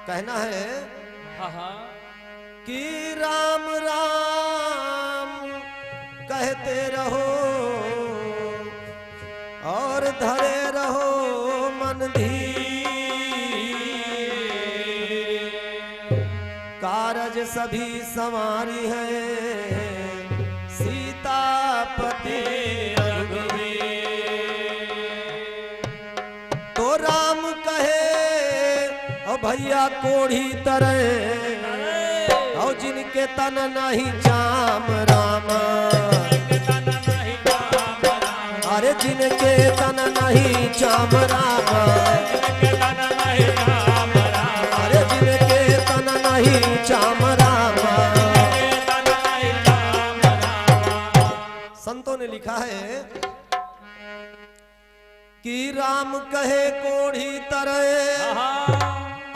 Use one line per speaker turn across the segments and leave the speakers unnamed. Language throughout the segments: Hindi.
कहना है
हाँ
कि राम राम कहते रहो और धरे रहो मन धीर, कारज सभी संवारी है सीतापति रघुवीर। तो राम कहे ओ भैया कोढ़ी तरह और जिनके तन नहीं चाम राम, अरे जिनके तन नहीं चाम राम, अरे जिनके तन नहीं चाम राम। संतों ने लिखा है कि राम कहे कोढ़ी तरह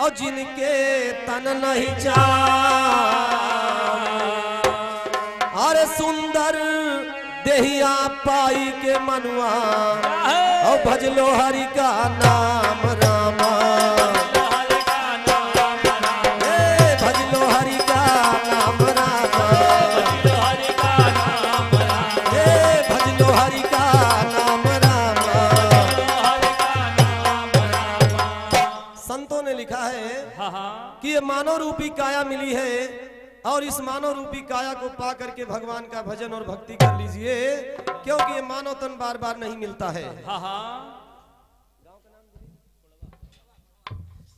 और जिनके तन नहीं चाम, अरे सुंदर देहिया पाई के मनुआ और भजलो हरि का नाम रामा, भजलो हरि का नाम रामा, भजलो हरि का नाम रामा। संतों ने लिखा है कि ये मानव रूपी काया मिली है और इस मानव रूपी काया को पा करके भगवान का भजन और भक्ति कर लीजिए, क्योंकि ये मानव तन बार बार नहीं मिलता है।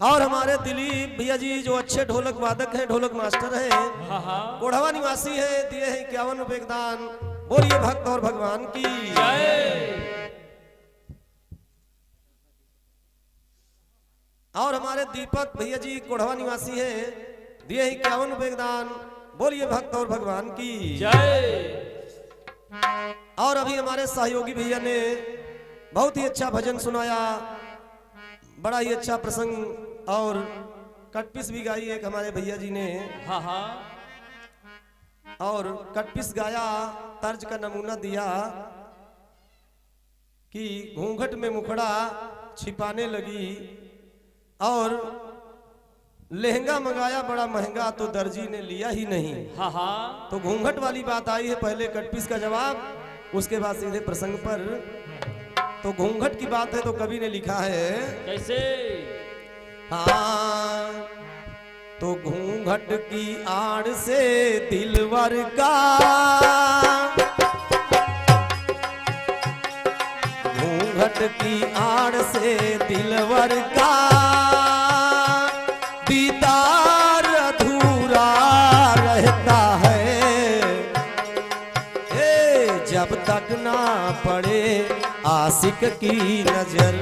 और हमारे दिलीप भैया जी जो अच्छे ढोलक वादक हैं, ढोलक मास्टर हैं, कोढ़वा निवासी हैं, दिए हैं 51 रुपए दान। बोलिए भक्त और भगवान की जय। और हमारे दीपक भैया जी कोढ़वा निवासी हैं, दिए ही 51 रुपए दान। बोलिए भक्त और भगवान की जय। और अभी हमारे सहयोगी भैया ने बहुत ही अच्छा भजन सुनाया, बड़ा ही अच्छा प्रसंग और कटपिस भी गाई एक हमारे भैया जी ने। और कटपिस गाया, तर्ज का नमूना दिया कि घूंघट में मुखड़ा छिपाने लगी और लहंगा मंगाया बड़ा महंगा तो दर्जी ने लिया ही नहीं। तो घूंघट वाली बात आई है, पहले कटपीस का जवाब, उसके बाद सीधे प्रसंग पर। तो घूंघट की बात है तो कवि ने लिखा है
कैसे?
हाँ, तो घूंघट की आड़ से दिलवर का, घूंघट की आड़ से दिलवर का दीदार अधूरा रहता है, जब तक ना पड़े आशिक की नजर,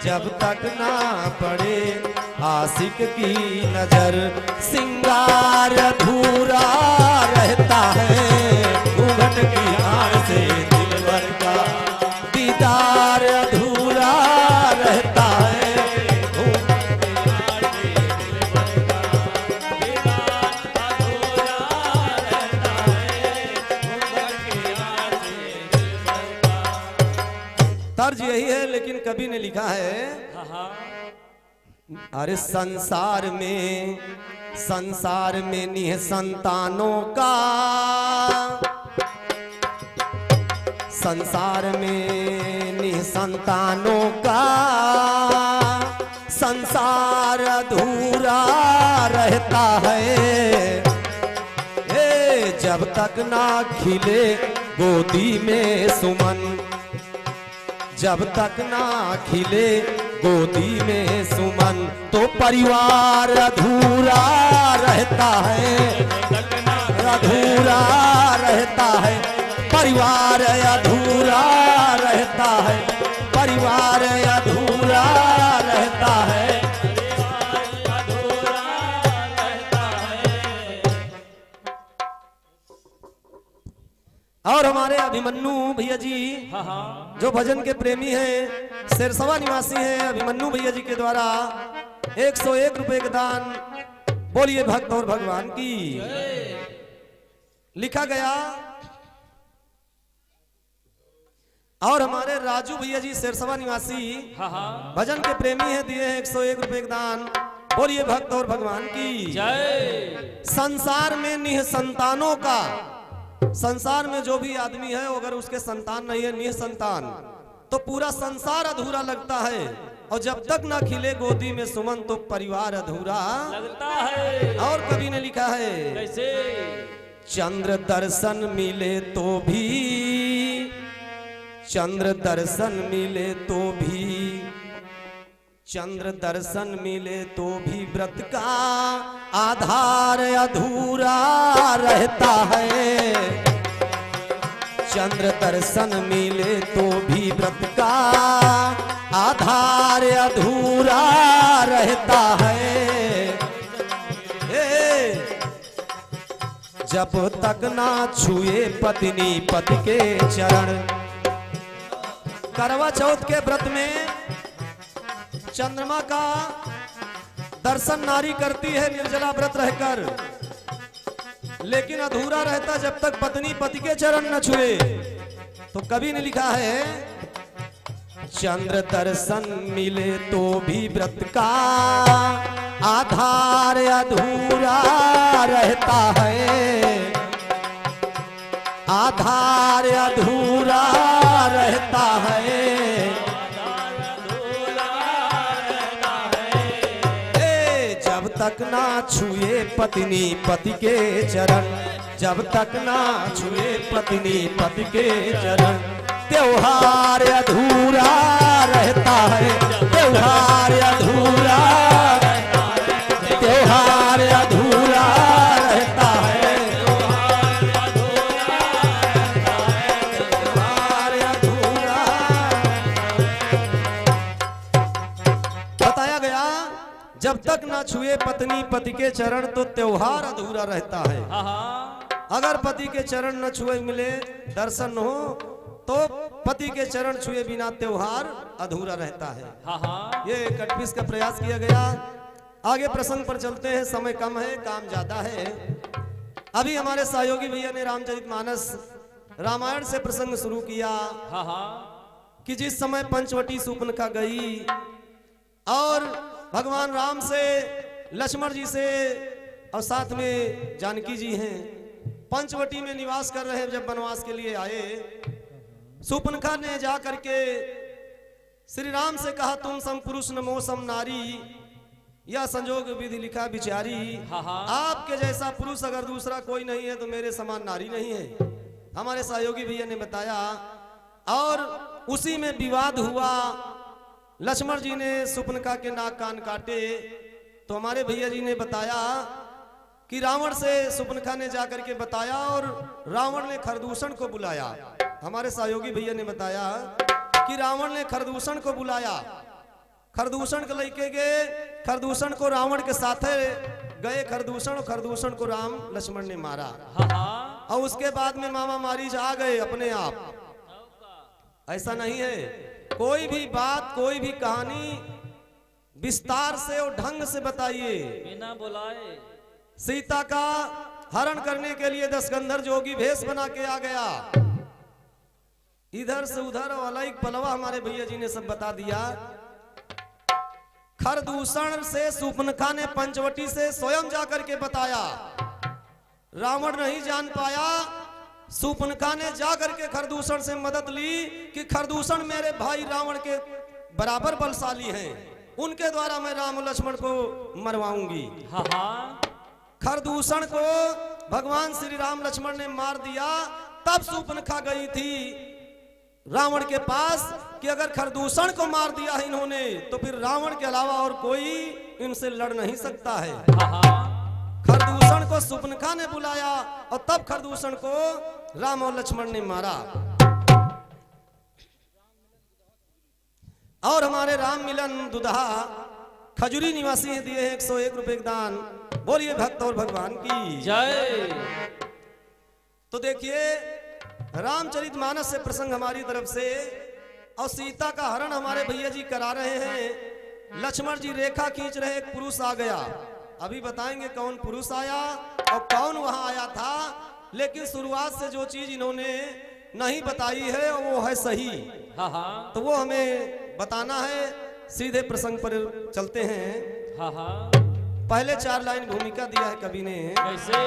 जब तक ना पड़े आशिक की नजर, सिंगार अधूरा रहता है। घूंघट की आड़ से दिलवर का दीदार अधूरा रहता है। तर्ज यही है, लेकिन कवि ने लिखा है अरे संसार में निह संतानों का, संसार में निह संतानों का संसार अधूरा रहता है, जब तक ना खिले गोदी में सुमन, जब तक ना खिले गोदी में सुमन, तो परिवार अधूरा रहता है, अधूरा रहता है, परिवार अधूरा रहता है, परिवार अधूरा रहता है। और हमारे अभिमन्यु भैया जी जो भजन के प्रेमी हैं, सिरसवा निवासी हैं, अभिमन्यु भैया जी के द्वारा 101 रुपए का दान। बोलिए भक्त और भगवान की। लिखा गया और हमारे राजू भैया जी सिरसवा निवासी भजन के प्रेमी है, दिए हैं 101 रुपए दान। बोलिए भक्त और भगवान की
जय।
संसार में निःसंतानों का, संसार में जो भी आदमी है अगर उसके संतान नहीं है, निःसंतान, तो पूरा संसार अधूरा लगता है। और जब तक ना खिले गोदी में सुमन तो परिवार अधूरा
लगता है।
और कवि ने लिखा है
कैसे?
चंद्र दर्शन मिले तो भी, चंद्र दर्शन मिले तो भी, चंद्र दर्शन मिले तो भी व्रत का आधार अधूरा रहता है। चंद्र दर्शन मिले तो भी व्रत का आधार अधूरा रहता है। जब तक ना छुए पत्नी पति के चरण। करवा चौथ के व्रत में चंद्रमा का दर्शन नारी करती है निर्जला व्रत रहकर, लेकिन अधूरा रहता जब तक पत्नी पति के चरण न छुए। तो कवि ने लिखा है चंद्र दर्शन मिले तो भी व्रत का आधार अधूरा रहता है। आधार अधूरा रहता है। जब तक ना छुए पत्नी पति के चरण, जब तक ना छुए पत्नी पति के चरण, त्योहार अधूरा रहता है। त्योहार अधूरा, त्योहार अधूरा रहता है। त्योहार अधूरा बताया गया जब तक ना छुए पत्नी पति के चरण तो त्योहार अधूरा रहता है। अगर पति के चरण न छुए मिले, दर्शन हो, तो पति के चरण छुए बिना त्योहार अधूरा रहता है। ये कटपीस का प्रयास किया गया। आगे प्रसंग पर चलते हैं, समय कम है, काम ज्यादा है। अभी हमारे सहयोगी भैया ने रामचरितमानस रामायण से प्रसंग शुरू किया कि जिस समय पंचवटी सुपनखा गई और भगवान राम से, लक्ष्मण जी से और साथ में जानकी जी हैं, पंचवटी में निवास कर रहे हैं। जब वनवास के लिए आए, सुपनखा ने जा करके श्री राम से कहा तुम सम पुरुष नमो सम नारी, यह संजोग विधि लिखा बिचारी। आपके जैसा पुरुष अगर दूसरा कोई नहीं है तो मेरे समान नारी नहीं है। हमारे सहयोगी भैया ने बताया और उसी में विवाद हुआ। लक्ष्मण जी ने सुपनखा के नाक कान काटे तो हमारे भैया जी ने बताया कि रावण से सुपनखा ने जाकर के बताया और रावण ने खरदूषण को बुलाया। हमारे सहयोगी भैया ने बताया कि रावण ने खरदूषण को बुलाया, खरदूषण को लेके गए, खरदूषण को रावण के साथ गए खरदूषण, और खरदूषण को राम लक्ष्मण ने मारा। और उसके बाद में मामा मारीज आ गए अपने आप। ऐसा नहीं है, कोई भी बात, कोई भी कहानी विस्तार से और ढंग से बताइए।
बिना बुलाए
सीता का हरण करने के लिए 10 गंधर्व जोगी भेष बना के आ गया। इधर से उधर और अलग पलवा हमारे भैया जी ने सब बता दिया। खरदूषण से सुपनखा ने पंचवटी से स्वयं जाकर के बताया, रावण नहीं जान पाया। सुपनखा ने जाकर के खरदूषण से मदद ली कि खरदूषण मेरे भाई रावण के बराबर बलशाली हैं, उनके द्वारा मैं राम लक्ष्मण को मरवाऊंगी। खरदूषण को भगवान श्री राम लक्ष्मण ने मार दिया। तब सुपनखा गई थी रावण के पास कि अगर खरदूषण को मार दिया है इन्होंने तो फिर रावण के अलावा और कोई इनसे लड़ नहीं सकता है। खरदूषण को सुपनखा ने बुलाया और तब खरदूषण को राम और लक्ष्मण ने मारा। और हमारे राम मिलन दुदहा खजुरी निवासी हैं, दिए हैं 101 रुपए दान। बोलिए भक्त और भगवान की
जय।
तो देखिए रामचरितमानस से प्रसंग हमारी तरफ से, और सीता का हरण हमारे भैया जी करा रहे हैं। लक्ष्मण जी रेखा खींच रहे, एक पुरुष आ गया। अभी बताएंगे कौन पुरुष आया और कौन वहां आया था, लेकिन शुरुआत से जो चीज इन्होंने नहीं बताई है और वो है सही,
हाँ हाँ
तो वो हमें बताना है। सीधे प्रसंग पर चलते हैं।
हाँ हाँ
पहले 4 लाइन भूमिका दिया है कवि ने।
कैसे?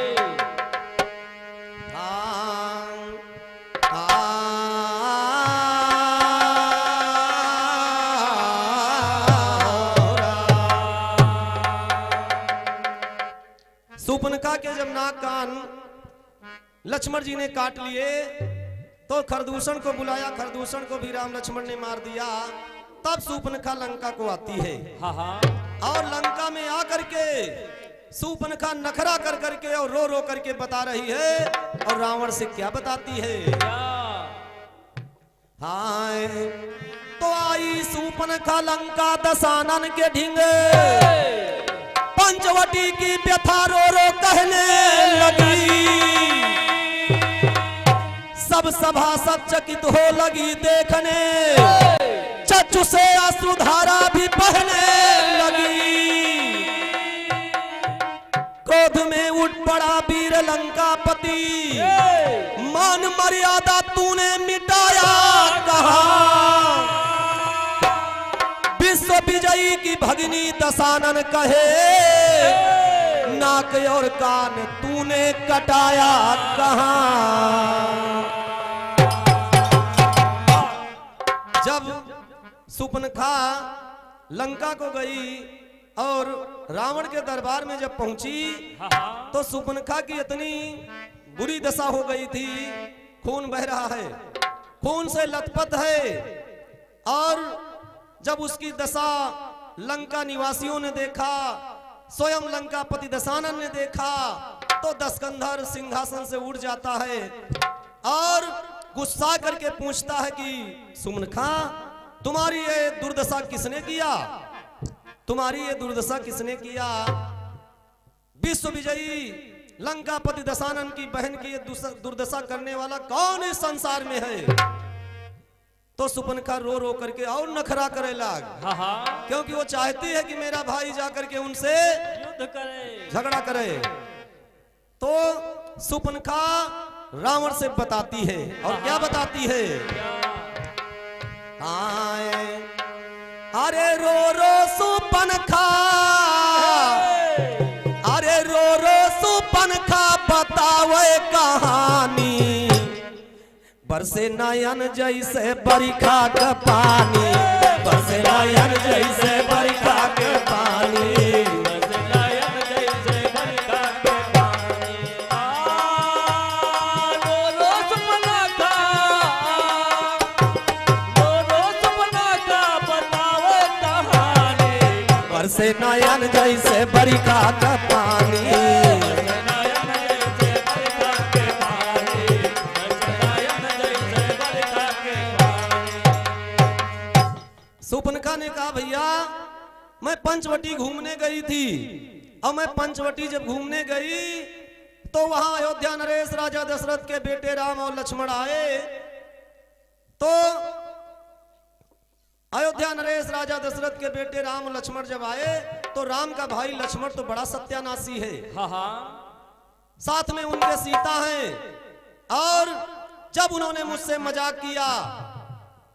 सूर्पनखा के जब नाक कान लक्ष्मण जी ने काट लिए तो खरदूषण को बुलाया, खरदूषण को भी राम लक्ष्मण ने मार दिया। तब सूर्पनखा लंका को आती है,
हाँ हाँ
और लंका में आकर के सूर्पनखा नखरा कर करके और रो रो करके बता रही है। और रावण से क्या बताती है?
क्या?
हाय तो आई सूर्पनखा लंका दशानन के ढींगे, पंचवटी की व्यथा रो रो कहने लगी। सब सभासद चकित हो लगी देखने, चक्षु से अश्रुधारा भी बहने लगी। क्रोध में उठ पड़ा वीर लंकापति, मान मर्यादा तूने मिटाया कहा। विश्व विजयी की भगिनी दशानन कहे, नाक और कान तूने कटाया कहां। जब सूर्पनखा लंका को गई और रावण के दरबार में जब पहुंची
हाँ हाँ
तो सूर्पनखा की इतनी बुरी दशा हो गई थी, खून बह रहा है, खून से लथपथ है। और जब उसकी दशा लंका निवासियों ने देखा, स्वयं लंकापति दशानन ने देखा, तो दशकंधर सिंहासन से उड़ जाता है और गुस्सा करके पूछता है कि सूर्पनखा, तुम्हारी ये दुर्दशा किसने किया? तुम्हारी ये दुर्दशा किसने किया? विश्व विजयी लंकापति दशानन की बहन की ये दुर्दशा करने वाला कौन इस संसार में है? तो सूर्पनखा रो रो करके और नखरा करे लाग,
हाँ हाँ
क्योंकि वो चाहती है कि मेरा भाई जाकर के उनसे
युद्ध करे,
झगड़ा करे। तो सूर्पनखा रावण से बताती है, और क्या बताती है? आए अरे रो रो सूर्पनखा, अरे रो रो सूर्पनखा बतावे कहानी। बरसे नयन जैसे बरखा का पानी, बरसे नयन जैसे बरखा के पानी। बरसे नयन जैसे बरखा का पानी। सूर्पनखा ने कहा, भैया मैं पंचवटी घूमने गई थी, और मैं पंचवटी जब घूमने गई तो वहां अयोध्या नरेश राजा दशरथ के बेटे राम और लक्ष्मण आए। तो अयोध्या नरेश राजा दशरथ के बेटे राम और लक्ष्मण जब आए तो राम का भाई लक्ष्मण तो बड़ा सत्यानाशी है,
हाँ हाँ
साथ में उनके सीता हैं। और जब उन्होंने मुझसे मजाक किया,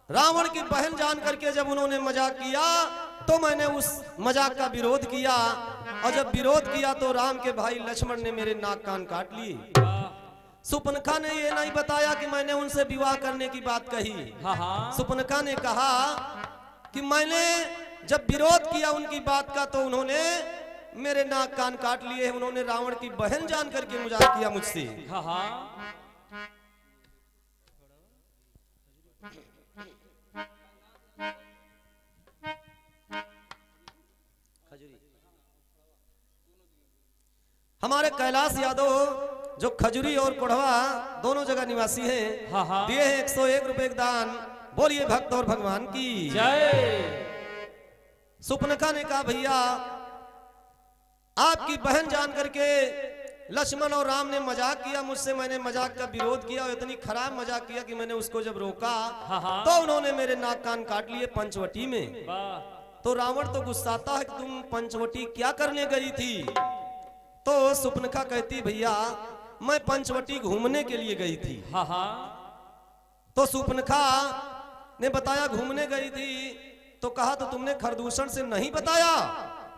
रावण की बहन जान करके जब उन्होंने मजाक किया, तो मैंने उस मजाक का विरोध किया। और जब विरोध किया तो राम के भाई लक्ष्मण ने मेरे नाक कान काट लिए। सूर्पनखा ने ये नहीं बताया कि मैंने उनसे विवाह करने की बात कही।
हाँ हाँ
सूर्पनखा ने कहा कि मैंने जब विरोध किया उनकी बात का, तो उन्होंने मेरे नाक कान काट लिए। उन्होंने रावण की बहन जान करके मजाक किया मुझसे।
हाँ हाँ
हमारे कैलाश यादव जो खजुरी और कोढ़वा दोनों जगह निवासी हैं,
हाँ हाँ
दिए हैं 101 रुपए दान। बोलिए भक्त और भगवान की
जय।
सूर्पनखा ने कहा, भैया आपकी बहन जान करके लक्ष्मण और राम ने मजाक किया मुझसे, मैंने मजाक का विरोध किया और इतनी खराब मजाक किया कि मैंने उसको जब रोका
हाँ हाँ
तो उन्होंने मेरे नाक कान काट लिए पंचवटी में।
वाह
तो रावण तो गुस्साता है कि तुम पंचवटी क्या करने गई थी? तो सूर्पनखा कहती, भैया मैं पंचवटी घूमने के लिए गई थी।
हाँ हाँ
तो सुपनखा ने बताया घूमने गई थी, तो कहा तो तुमने खरदूषण से नहीं बताया।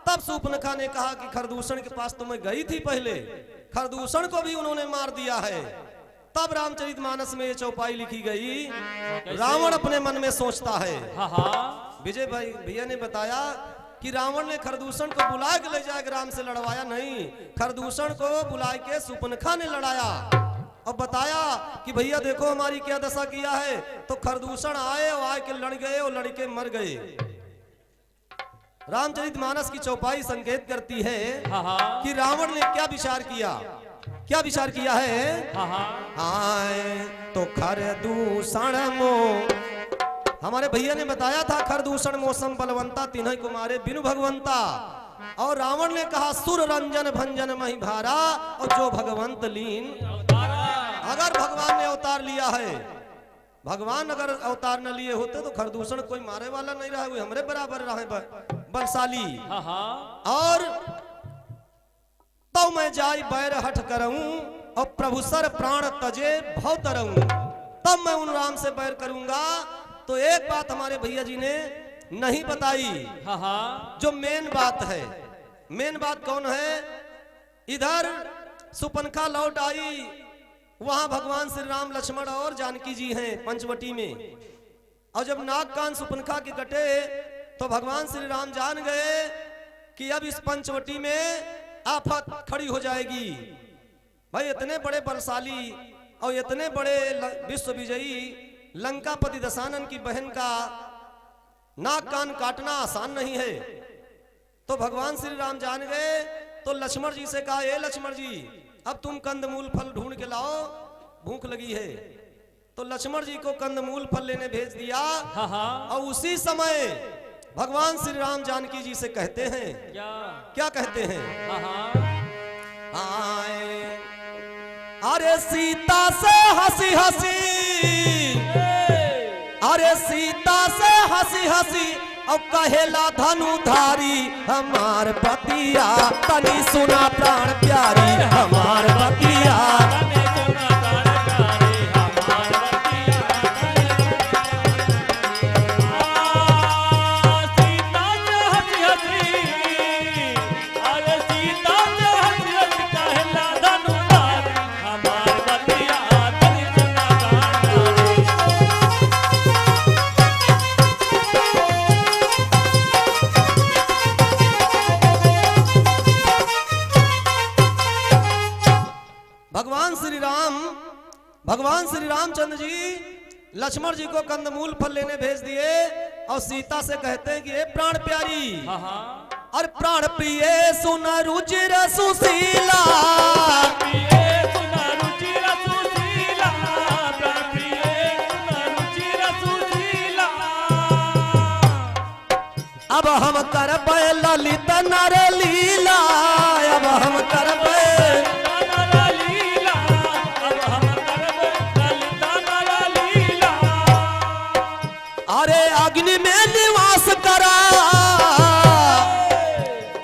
तब सुपनखा ने कहा कि खरदूषण के पास तो मैं गई थी पहले, खरदूषण को भी उन्होंने मार दिया है। तब रामचरितमानस में ये चौपाई लिखी गई, रावण अपने मन में सोचता है। विजय भाई भैया ने बताया कि रावण ने खरदूषण को बुला के ले जाकर राम से लड़वाया नहीं, खरदूषण को बुला के सुपनखा ने लड़ाया और बताया कि भैया देखो हमारी क्या दशा किया है। तो खरदूषण आए और आए के लड़ गए और लड़के मर गए। रामचरितमानस की चौपाई संकेत करती है कि रावण ने क्या विचार किया, क्या विचार किया है। आए तो खरदूषण मो, हमारे भैया ने बताया था खरदूषण मौसम बलवंता तिन्ह कुमारे बिनु भगवंता। और रावण ने कहा सुर रंजन भंजन मही भारा, और जो भगवंत लीन। अगर भगवान ने अवतार लिया है, भगवान अगर अवतार न लिए होते तो खरदूषण कोई मारे वाला नहीं रहा, हमरे बराबर रहे बलशाली। और तो मैं जाई बैर हट करऊं और प्रभु सर प्राण तजे भव तरऊं, तब मैं उन राम से बैर करूंगा। तो एक बात हमारे भैया जी ने नहीं बताई, जो मेन बात है। मेन बात कौन है? इधर सुपनखा लौट आई, वहां भगवान श्री राम लक्ष्मण और जानकी जी हैं पंचवटी में। और जब नाग कान सुपनखा के कटे तो भगवान श्री राम जान गए कि अब इस पंचवटी में आफत खड़ी हो जाएगी। भाई इतने बड़े बलशाली और इतने बड़े विश्व विजयी लंकापति दशानन की बहन का नाक कान काटना आसान नहीं है। तो भगवान श्री राम जान गए तो लक्ष्मण जी से कहा, ए लक्ष्मण जी अब तुम कंदमूल फल ढूंढ के लाओ, भूख लगी है। तो लक्ष्मण जी को कंदमूल फल लेने भेज दिया। और उसी समय भगवान श्री राम जानकी जी से कहते हैं, क्या कहते हैं? आए अरे सीता से हंसी हंसी, अरे सीता से हंसी हंसी और कहेला धनुधारी हमार बतिया, तनी सुना प्राण प्यारी हमार बतिया। भगवान श्री रामचंद्र जी लक्ष्मण जी को कंदमूल फल लेने भेज दिए और सीता से कहते हैं कि ये प्राण प्यारी और प्राण प्रिय सुन रुचिर सुशीला, अब हम करबे ललित नर लीला, अब हम करबे अग्नि में निवास करा,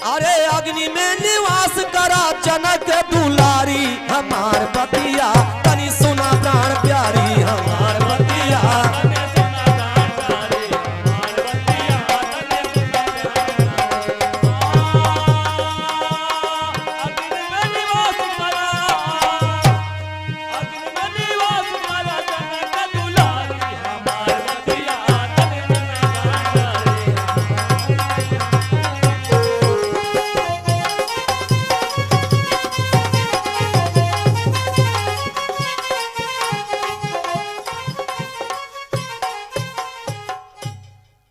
अरे अग्नि में निवास करा जनक दुलारी हमार बतिया, तनी सुना प्राण प्यारी हमार बतिया।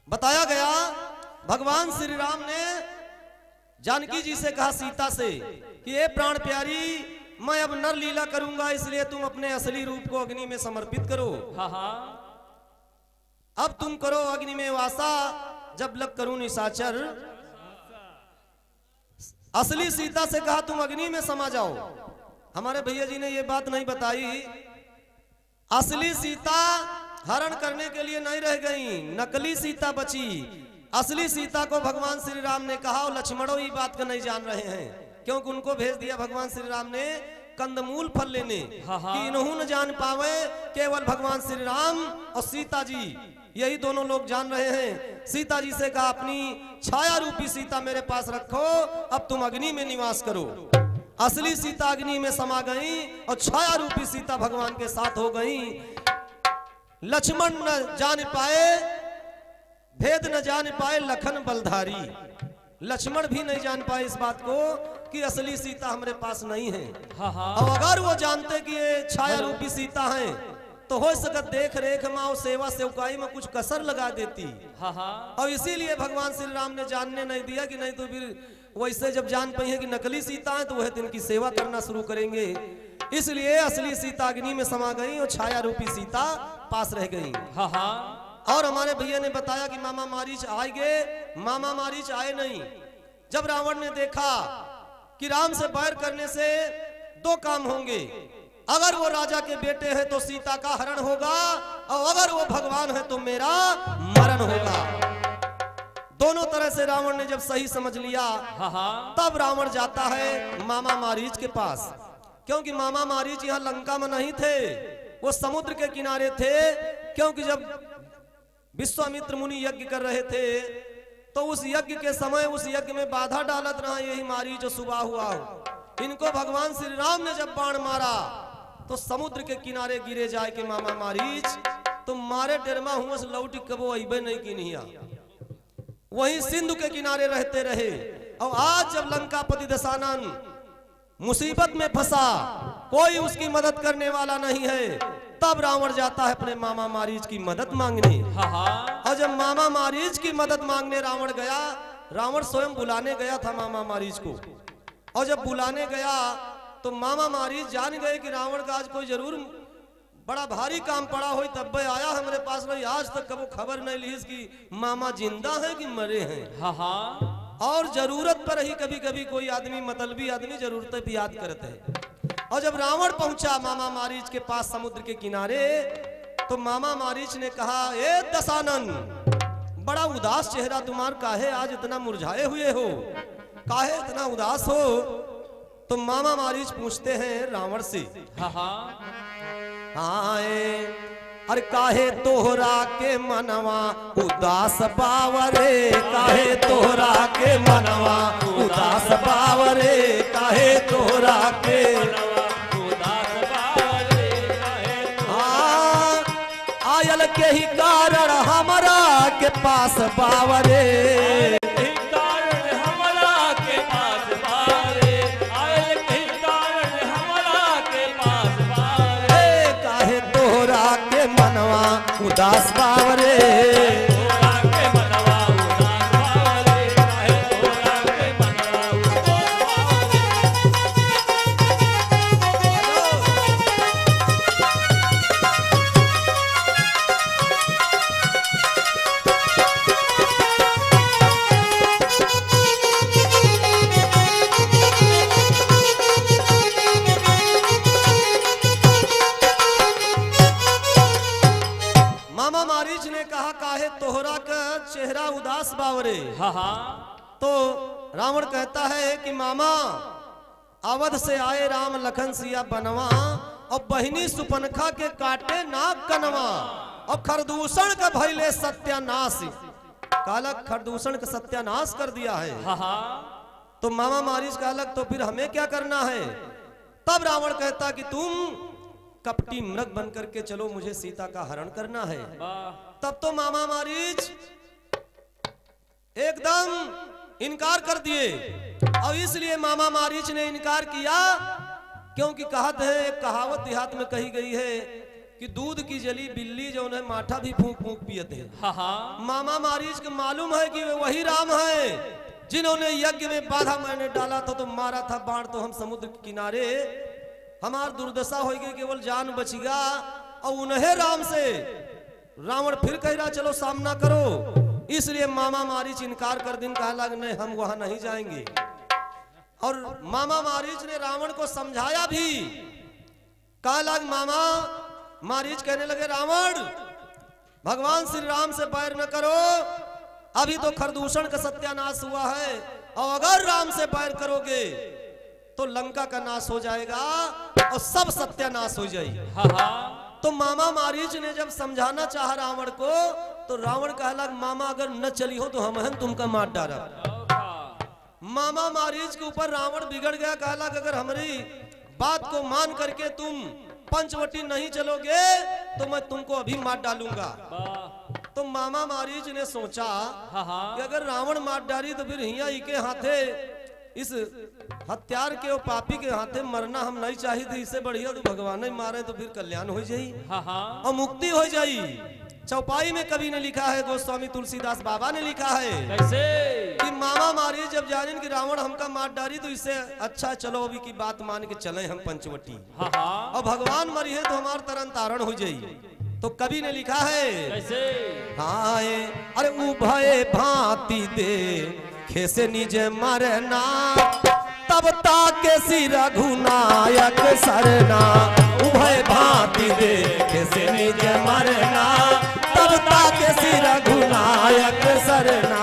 बताया गया भगवान श्री राम ने जानकी जी से कहा सीता से कि ये प्राण प्यारी मैं अब नर लीला करूंगा, इसलिए तुम अपने असली रूप को अग्नि में समर्पित करो। अब तुम करो अग्नि में वासा, जब लग करूं निशाचर। असली सीता से कहा तुम अग्नि में समा जाओ। हमारे भैया जी ने ये बात नहीं बताई, असली सीता हरण करने के लिए नहीं रह गई, नकली सीता बची। असली सीता को भगवान श्री राम ने कहा और लक्ष्मणों ये बात का नहीं जान रहे हैं, क्योंकि उनको भेज दिया भगवान श्री राम ने कंदमूल फल लेने
हाँ, हाँ।
कि इन्हों न जान पावे केवल भगवान श्री राम और सीता जी, यही दोनों लोग जान रहे हैं। सीता जी से कहा अपनी छाया रूपी सीता मेरे पास रखो, अब तुम अग्नि में निवास करो। असली सीता अग्नि में समा गई और छाया रूपी सीता भगवान के साथ हो गई। लक्ष्मण न जान पाए, भेद न जान पाए लखन बलधारी। लक्ष्मण भी नहीं जान पाए इस बात को कि असली सीता हमारे पास नहीं है।
हाँ हाँ
और अगर वो जानते कि ये छाया रूपी सीता है तो हो सकत देख रेख माँ और सेवा सेवकाई में कुछ कसर लगा देती।
हाँ हाँ
और इसीलिए भगवान श्री राम ने जानने नहीं दिया कि नहीं तो फिर वैसे जब जान पाई है कि नकली सीता है तो वह दिन की सेवा करना शुरू करेंगे। इसलिए असली सीता अग्नि में समा गई और छाया रूपी सीता पास रह गई।
हाँ हाँ
और हमारे भैया ने बताया कि मामा मारीच आएंगे, मामा मारीच आए नहीं। जब रावण ने देखा कि राम से बैर करने से दो काम होंगे, अगर वो राजा के बेटे हैं तो सीता का हरण होगा और अगर वो भगवान है तो मेरा मरण होगा। दोनों तरह से रावण ने जब सही समझ लिया
हाँ हाँ
तब रावण जाता है मामा मारीच के पास, क्योंकि मामा मारीच यहाँ लंका में नहीं थे, वो समुद्र के किनारे थे। क्योंकि जब विश्वामित्र मुनि यज्ञ कर रहे थे तो उस यज्ञ के समय उस यज्ञ में बाधा डालत रहा यही मारीच जो सुबह हुआ हो। इनको भगवान श्री राम ने जब बाण मारा तो समुद्र के किनारे गिरे जाए के मामा मारीच तो मारे डरमा हुआ से लौटी कबो अबे नहीं की नहीं। वहीं सिंधु के किनारे रहते रहे। और आज जब लंकापति दशानन मुसीबत में फंसा, कोई उसकी मदद करने वाला नहीं है, तब रावण जाता है अपने मामा मारीच की मदद मांगने।
हाँ हाँ
और जब मामा मारीच की मदद मांगने रावण गया, रावण स्वयं बुलाने गया था मामा मारीच को। और जब बुलाने गया तो मामा मारीच जान गए कि रावण का आज कोई जरूर बड़ा भारी काम पड़ा हो, तब आया हमारे पास। नहीं आज तक कबो खबर नहीं ली कि मामा जिंदा है कि मरे हैं।
हाँ हाँ
और जरूरत पर ही कभी कभी कोई आदमी मतलबी आदमी जरूरत पे याद करते हैं। और जब रावण पहुंचा मामा मारीच के पास समुद्र के किनारे तो मामा मारीच ने कहा, ए दशानन, बड़ा उदास चेहरा तुम्हारा, काहे आज इतना मुरझाए हुए हो, काहे इतना उदास हो? तो मामा मारीच पूछते हैं रावण से,
हाँ हाँ
आए अरे काहे तोहरा के मनवा उदास बावरे, काहे तोहरा के मनवा उदास बावरे, काहे तोहरा के आयल के ही कारण हमारा के पास बावरे, उदास बावरे। मामा मारीच ने कहा, काहे तोहरा का चेहरा उदास बावरे।
हाँ हाँ
तो रावण कहता है कि मामा, अवध से आए राम लखन सिया बनवा और बहिनी सुपनखा के काटे नाक कनवा और खरदूषण का भैले सत्यानाश। काला खरदूषण का सत्यानाश कर दिया है।
हाँ हाँ
तो मामा मारीच का अलग, तो फिर हमें क्या करना है? तब रावण कहता कि तुम कपटी मृग बन करके चलो, मुझे सीता का हरण करना है। तब तो मामा मारीच एकदम इनकार कर दिए। और इसलिए मामा मारीच ने इनकार किया क्योंकि कहत है, एक कहावत देहात में कही गई है कि दूध की जली बिल्ली जो है माठा भी फूंक फूंक पियते हैं।
हाँ हाँ
मामा मारीच को मालूम है कि वे वही राम है जिन्होंने यज्ञ में बाधा मैंने डाला था तो मारा था बाण, तो हम समुद्र के किनारे हमार दुर्दशा होगी, केवल जान बचेगा। और उन्हें राम से रावण फिर कह रहा चलो सामना करो। इसलिए मामा मारीच इनकार कर दिन, कहा लग नहीं हम वहां नहीं जाएंगे। और मामा मारीच ने रावण को समझाया भी। कहा लग मामा मारीच कहने लगे, रावण भगवान श्री राम से बैर न करो, अभी तो खरदूषण का सत्यानाश हुआ है। और अगर राम से बैर करोगे तो लंका का नाश हो जाएगा और सब सत्यानाश हो जाएगी।
हाँ हाँ
तो मामा मारीच ने जब समझाना चाहा रावण को, तो रावण कहला मामा अगर न चली हो तो हम तुमका मार डाला। मामा मारीच के ऊपर रावण बिगड़ गया, कहला कि अगर हमारी बात को मान करके तुम पंचवटी नहीं चलोगे तो मैं तुमको अभी मार डालूंगा। तो मामा मारीच ने सोचा
हाँ हाँ
कि अगर रावण मार डाली तो फिर हिया के हाथे, इस हत्यार के और पापी के हाथे मरना हम नहीं चाहिए थे। इससे बढ़िया तो भगवान ही मारे तो फिर कल्याण हो जाई
हाँ हाँ
और मुक्ति हो जाई। चौपाई में कवि ने लिखा है, गोस्वामी तुलसीदास बाबा ने लिखा है
कैसे
कि मामा मारी जब जानिन कि रावण हमका मार डाली तो इससे अच्छा चलो अभी की बात मान के चले हम पंचवटी,
हाँ हाँ
और भगवान मरी है तो हमार तरन तारण हो जाई। तो कवि ने लिखा है
कैसे
हाँ अरे उभय भांति दे खेसे निज मरना, तब ताके सी रघुनायक सरना। उभय भांति दे खेसे निज मरना, तब ताके सी रघुनायक सरना।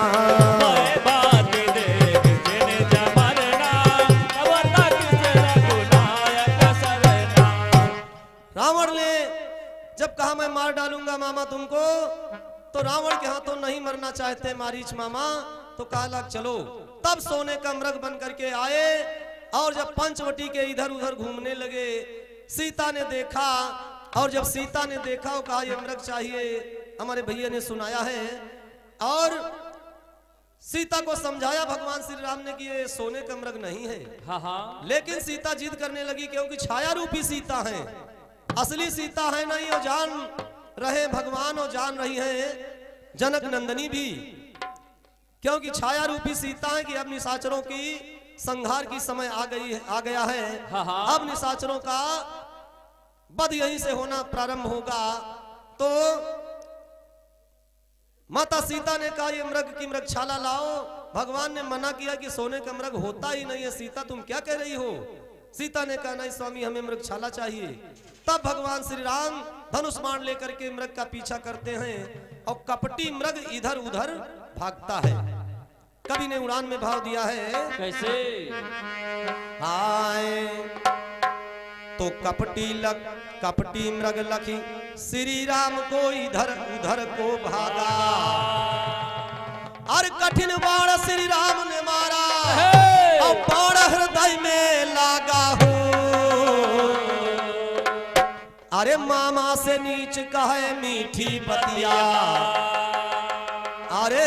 रावण ने जब कहा मैं मार डालूंगा मामा तुमको, तो रावण के हाथों नहीं मरना चाहते मारीच मामा। तो कहा चलो, तब सोने का मृग बन करके आए और जब पंचवटी के इधर उधर घूमने लगे, सीता ने देखा और जब सीता ने देखा और कहा ये मृग चाहिए, हमारे भैया ने सुनाया है और सीता को समझाया भगवान श्री राम ने कि ये सोने का मृग नहीं है।
हाँ हाँ
लेकिन सीता जिद करने लगी क्योंकि छाया रूपी सीता है, असली सीता है नहीं। और जान रहे भगवान और जान रही है जनक नंदनी भी, क्योंकि छाया रूपी सीता है कि अब निशाचरों की संहार की समय आ गया है।
हाँ हाँ
अब निशाचरों का वध यहीं से होना प्रारंभ होगा। तो माता सीता ने कहा ये मृग की मृगशाला लाओ। भगवान ने मना किया कि सोने का मृग होता ही नहीं है, सीता तुम क्या कह रही हो। सीता ने कहा नहीं स्वामी हमें मृगशाला चाहिए। तब भगवान श्री राम धनुष बाण लेकर के मृग का पीछा करते हैं और कपटी मृग इधर उधर भागता है। कवि ने उड़ान में भाव दिया है
कैसे
हाय तो कपटी मृग लखी श्री राम को इधर उधर को भागा, और कठिन बाण श्री राम ने मारा और बाण हृदय में लागा हो। अरे मामा से नीच कहे मीठी बतिया, अरे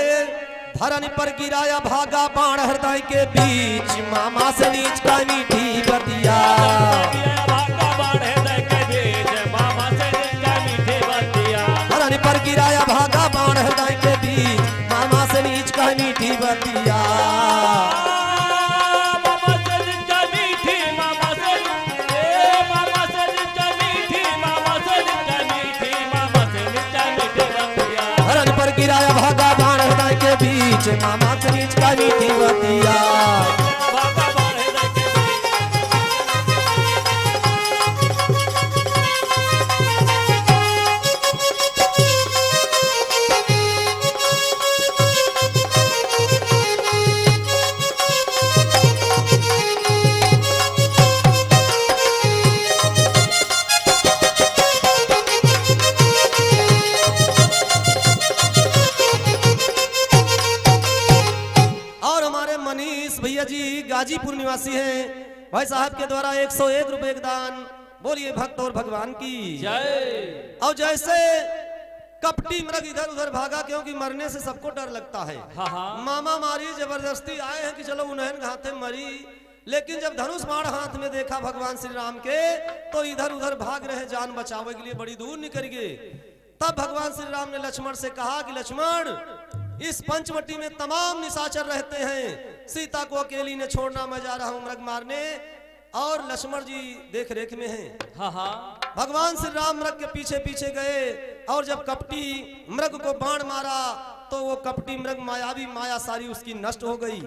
धरनी पर गिराया भागा बाण हृदय के बीच। मामा से नीच का मीठी बतिया, धरनी पर गिराया भागा बाण हृदय के बीच। मामा से नीच का मीठी बतिया, गिराया भागा बाण हृदय के बीच। मामा से नीच का मीठी बतिया, गाजीपुर निवासी हैं। भाई साहब के द्वारा 101 रुपए का दान। बोलिए भक्त और भगवान की
जय।
और जैसे कपटी मृग इधर उधर भागा, क्योंकि मरने से सबको डर लगता है।
हाँ हाँ
मामा मारी जबरदस्ती आए हैं कि चलो उन्हें हाथे मरी, लेकिन जब धनुष बाण हाथ में देखा भगवान श्री राम के, तो इधर उधर भाग रहे जान बचावे के लिए, बड़ी दूर निकल गए। तब भगवान श्री राम ने लक्ष्मण से कहा कि लक्ष्मण इस पंचवटी में तमाम निशाचर रहते हैं, सीता को अकेली ने छोड़ना, मैं जा रहा हूं मृग मारने, और लक्ष्मण जी देख रेख में हैं।
हाँ हाँ
भगवान श्री राम मृग के पीछे पीछे गए, और जब कपटी मृग को बाण मारा तो वो कपटी मृग मायावी माया सारी उसकी नष्ट हो गई,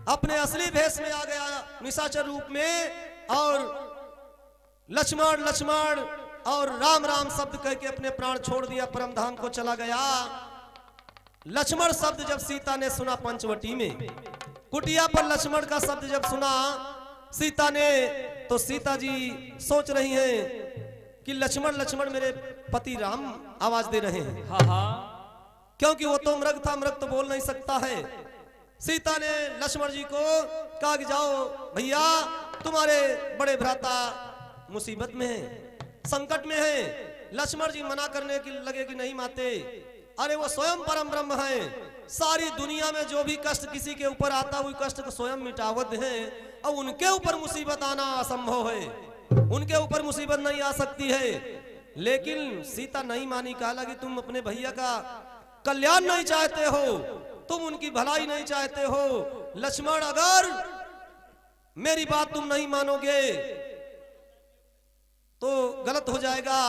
अपने असली भेष में आ गया निशाचर रूप में, और लक्ष्मण लक्ष्मण और राम राम शब्द कह के अपने प्राण छोड़ दिया, परम धाम को चला गया। लक्ष्मण शब्द जब सीता ने सुना पंचवटी में, कुटिया पर लक्ष्मण का शब्द जब सुना, सीता ने तो सीता जी सोच रही हैं कि लक्ष्मण लक्ष्मण मेरे पति राम आवाज दे रहे हैं,
हाँ हाँ
क्योंकि वो तो मृग था, मृग तो बोल नहीं सकता है। सीता ने लक्ष्मण जी को कहा कि जाओ भैया, तुम्हारे बड़े भ्राता मुसीबत में है, संकट में है। लक्ष्मण जी मना करने की लगे कि नहीं माते, अरे वो स्वयं परम ब्रह्म है, सारी दुनिया में जो भी कष्ट किसी के ऊपर आता है, वो कष्ट को स्वयं मिटावत है, और उनके ऊपर मुसीबत आना असंभव है, उनके ऊपर मुसीबत नहीं आ सकती है। लेकिन सीता नहीं मानी, कहा लगी तुम अपने भैया का कल्याण नहीं चाहते हो, तुम उनकी भलाई नहीं चाहते हो। लक्ष्मण अगर मेरी बात तुम नहीं मानोगे तो गलत हो जाएगा।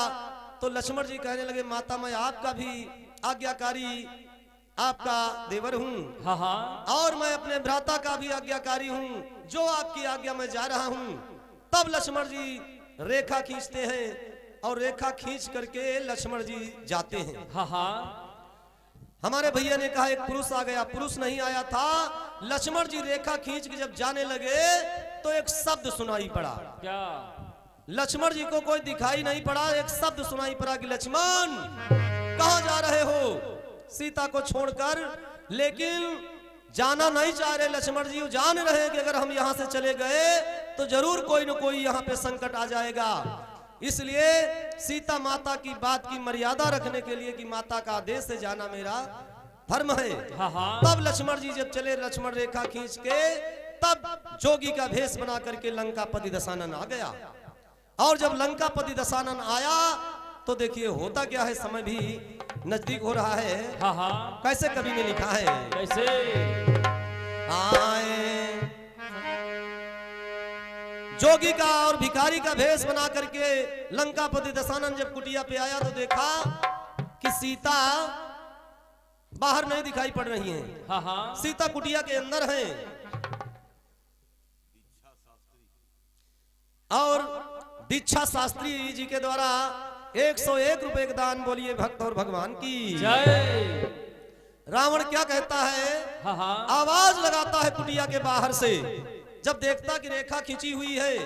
तो लक्ष्मण जी कहने लगे माता मैं आपका भी आज्ञाकारी, आपका देवर हूं,
हाँ हाँ
और मैं अपने भ्राता का भी आज्ञाकारी हूं, जो आपकी आज्ञा में जा रहा हूं। तब लक्ष्मण जी रेखा खींचते हैं और रेखा खींच करके लक्ष्मण जी जाते हैं।
हाँ हाँ
हमारे भैया ने कहा एक पुरुष आ गया, पुरुष नहीं आया था। लक्ष्मण जी रेखा खींच के जब जाने लगे तो एक शब्द सुनाई पड़ा।
क्या?
लक्ष्मण जी को कोई दिखाई नहीं पड़ा, एक शब्द सुनाई पड़ा कि लक्ष्मण कहां जा रहे हो, सीता को छोड़कर। लेकिन जाना नहीं चाह रहे लक्ष्मण जी, जान रहे कि अगर हम यहां से चले गए तो जरूर कोई न कोई यहाँ पे संकट आ जाएगा। इसलिए सीता माता की बात की मर्यादा रखने के लिए कि माता का आदेश से जाना मेरा धर्म है।
हाँ हाँ
तब लक्ष्मण जी जब चले, लक्ष्मण रेखा खींच के, तब जोगी का भेष बना करके लंकापति दशानन आ गया। और जब लंकापति दशानन आया तो देखिए होता क्या है, समय भी नजदीक हो रहा है।
हाँ हाँ
कैसे कवि ने लिखा है,
कैसे?
आए जोगी का और भिखारी का भेष बना करके लंकापति दशानन जब कुटिया पे आया तो देखा कि सीता बाहर नहीं दिखाई पड़ रही है।
हाँ हाँ
सीता कुटिया के अंदर है और दीक्षा शास्त्री जी के द्वारा 101 रुपए का दान। बोलिए भक्त और भगवान की
जय।
रावण क्या कहता है,
हाँ हाँ
आवाज लगाता है कुटिया के बाहर से। जब देखता कि रेखा खींची हुई है,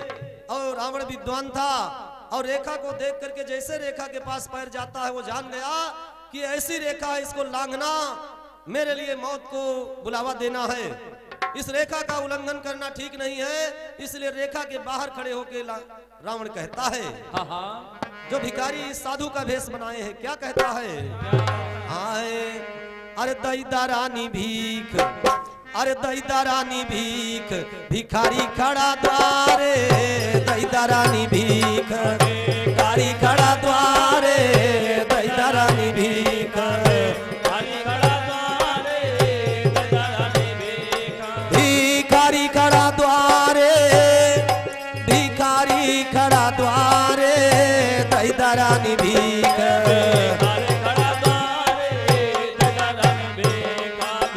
और रावण विद्वान था, और रेखा को देख करके जैसे रेखा के पास पैर जाता है वो जान गया कि ऐसी रेखा है, इसको लांघना मेरे लिए मौत को बुलावा देना है, इस रेखा का उल्लंघन करना ठीक नहीं है। इसलिए रेखा के बाहर खड़े होके रावण कहता है,
हाँ हाँ
जो भिखारी साधु का भेष बनाए हैं, क्या कहता है, आए अरे दैदा रानी भीख, अरे दैदा रानी भीख, भिखारी खड़ा द्वारे, दैदा रानी भीख, भिखारी खड़ा द्वारे, दैदा रानी भीख,
भिखारी खड़ा द्वारे, दैदा रानी भीख,
भिखारी खड़ा द्वारे, भिखारी खड़ा द्वारे, दैदा रानी भीख,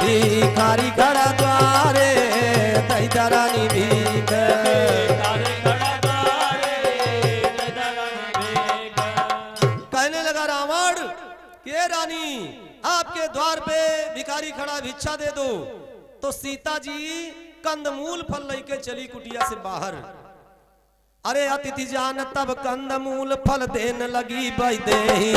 भिखारी खड़ा द्वारे, दैदा रानी भीख। कहने लगा रावण के रानी आपके द्वार पे भिखारी खड़ा, भिक्षा दे दो। तो सीता जी कंदमूल फल लेके चली कुटिया से बाहर। अरे अतिथि जान तब कंदमूल फल देने लगी वैदेही,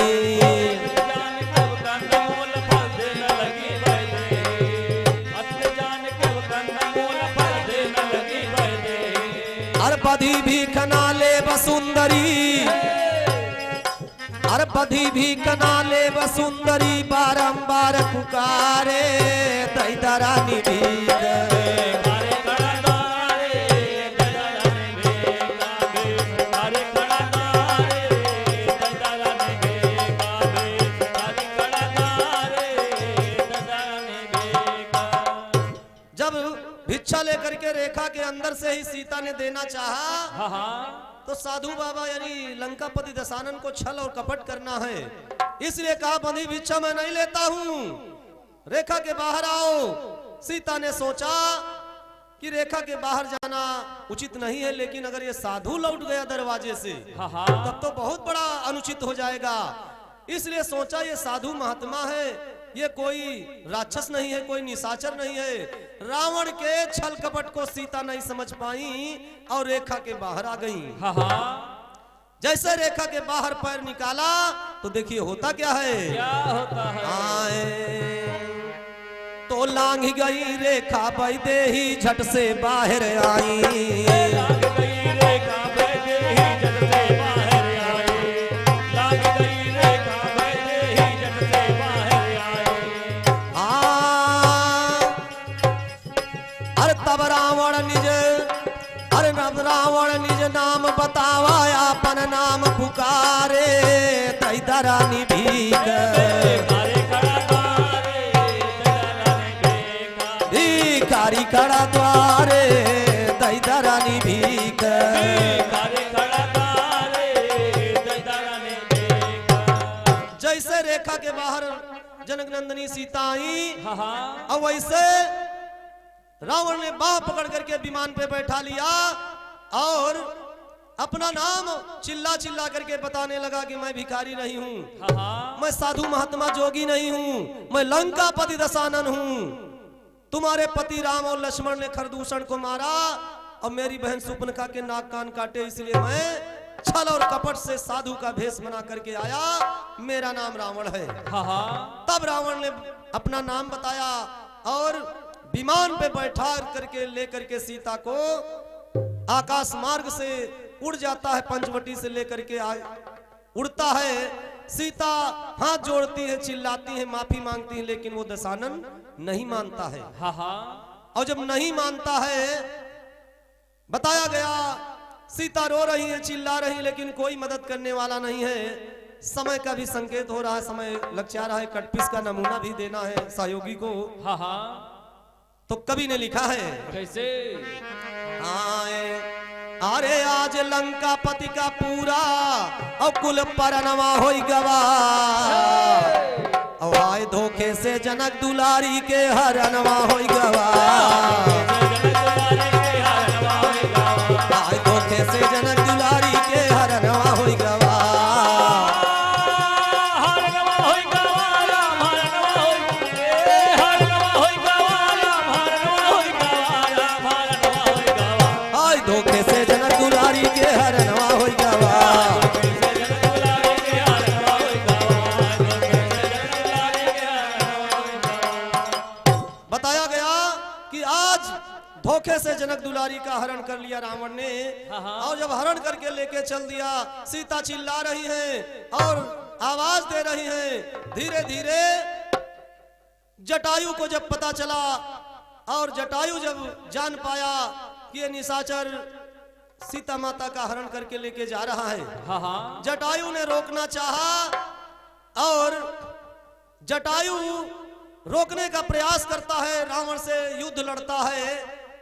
अरे बधी भीख नाले वसुंदरी, अरे बधी भीख नाले वसुंदरी, बारंबार पुकारे दैदा रानी भीख, जब भिक्षा लेकर के रेखा के अंदर से ही सीता ने देना चाहा,
हाँ हाँ
तो साधु बाबा यानी लंकापति दशानन को छल और कपट करना है, इसलिए कहा बंधी भिक्षा मैं नहीं लेता हूं, रेखा के बाहर आओ। सीता ने सोचा कि रेखा के बाहर जाना उचित नहीं है, लेकिन अगर ये साधु लौट गया दरवाजे से
हाँ हाँ
तब तो बहुत बड़ा अनुचित हो जाएगा। इसलिए सोचा ये साधु महात्मा है, ये कोई राक्षस नहीं है, कोई निशाचर नहीं है। रावण के छल कपट को सीता नहीं समझ पाई और रेखा के बाहर आ गई।
हाँ हाँ
जैसे रेखा के बाहर पैर निकाला तो देखिए होता क्या है।
क्या होता है?
आए तो लांघ गई रेखा वैदेही झट से बाहर आई।
लाग गई रेखा वैदेही झट से बाहर आई। लाग गई रेखा वैदेही झट से बाहर आई।
अरे तब रावण निज नाम बतावा अपन नाम पुकारे तैदा रानी भीख। भिखारी खड़ा द्वारे तैदा रानी भीख। जैसे रेखा के बाहर जनक नंदिनी सीता आई और वैसे रावण ने बाह पकड़ करके विमान पे बैठा लिया और अपना नाम चिल्ला चिल्ला करके बताने लगा कि मैं भिखारी नहीं हूँ, मैं साधु महात्मा जोगी नहीं हूँ, मैं लंकापति दशानन हूँ। तुम्हारे पति राम और लक्ष्मण ने खरदूषण को मारा और मेरी बहन सुपनका के नाक कान काटे, इसलिए मैं छल और कपट से साधु का भेष बना करके आया, मेरा नाम रावण है। तब रावण ने अपना नाम बताया और विमान पे बैठा करके लेकर के सीता को आकाश मार्ग से उड़ जाता है, पंचवटी से लेकर के उड़ता है। सीता हाथ जोड़ती है, चिल्लाती है, माफी मांगती है, लेकिन वो दशानन नहीं मानता है। और जब नहीं मानता है, बताया गया सीता रो रही है, चिल्ला रही, लेकिन कोई मदद करने वाला नहीं है। समय का भी संकेत हो रहा है, समय लग जा रहा है, कटपिस का नमूना भी देना है सहयोगी को। तो कवि ने लिखा है
कैसे?
अरे आज लंका पति का पूरा और कुल परनवा होई गवा, और आए धोखे से जनक दुलारी के हरनवा होई गवा। आए धोखे से जनक दुलारी के हरनवा होई गवा। धोखे से जनक दुलारी के हरनवा होई गवा। बताया गया कि आज धोखे से जनक दुलारी का हरण कर लिया रावण ने, और जब हरण करके लेके चल दिया, सीता चिल्ला रही है और आवाज दे रही है। धीरे धीरे जटायु को जब पता चला और जटायु जब जान पाया कि ये निशाचर सीता माता का हरण करके लेके जा रहा है, जटायु ने रोकना चाहा और जटायु रोकने का प्रयास करता है, रावण से युद्ध लड़ता है।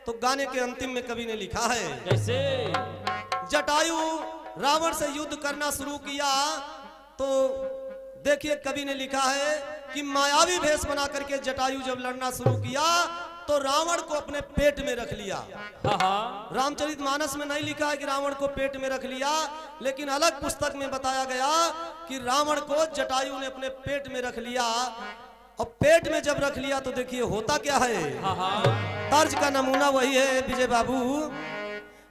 तो गाने के अंतिम में कवि ने लिखा है
कैसे?
जटायु रावण से युद्ध करना शुरू किया तो देखिए कवि ने लिखा है कि मायावी भेष बना करके जटायु जब लड़ना शुरू किया तो रावण को अपने पेट में रख लिया। रामचरितमानस में नहीं लिखा है कि रावण को पेट में रख लिया, लेकिन अलग पुस्तक में बताया गया कि रावण को जटायु ने अपने पेट में रख लिया। और पेट में जब रख लिया तो देखिए होता क्या है। तर्ज का नमूना वही है विजय बाबू।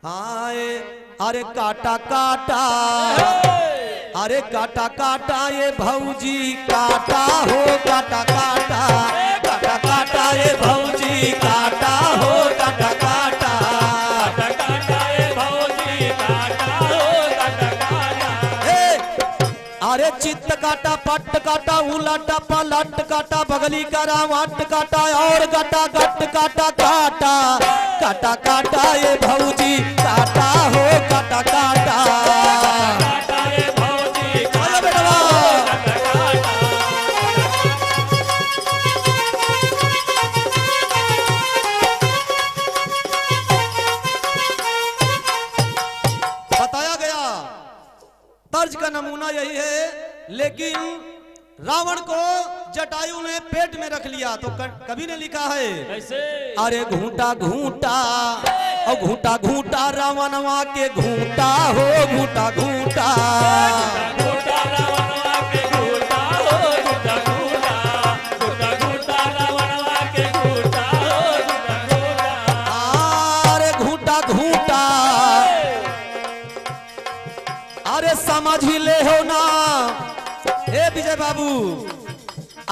आए अरे काटा काटा, अरे काटा काटा ये भौजी काटा हो, काटा काटा, काटा काटा ये भौजी काटा हो, काटा काटा,
काटा काटा ये भौजी काटा हो, काटा काटा।
अरे चित्त काटा, पट काटा, उलट पलट काटा, बगली करा वाट काटा और गटा गट काटा काटा, काटा काटा ये भौजी काटा हो, काटा काटा। बताया गया तर्ज का नमूना यही है, लेकिन रावण को जटायु ने पेट में रख लिया तो कवि ने लिखा है
कैसे?
अरे घूंटा घूंटा और घूंटा घूंटा रावणवा के घूंटा हो, घूंटा घूंटा। समझ ले हो ना ए विजय बाबू,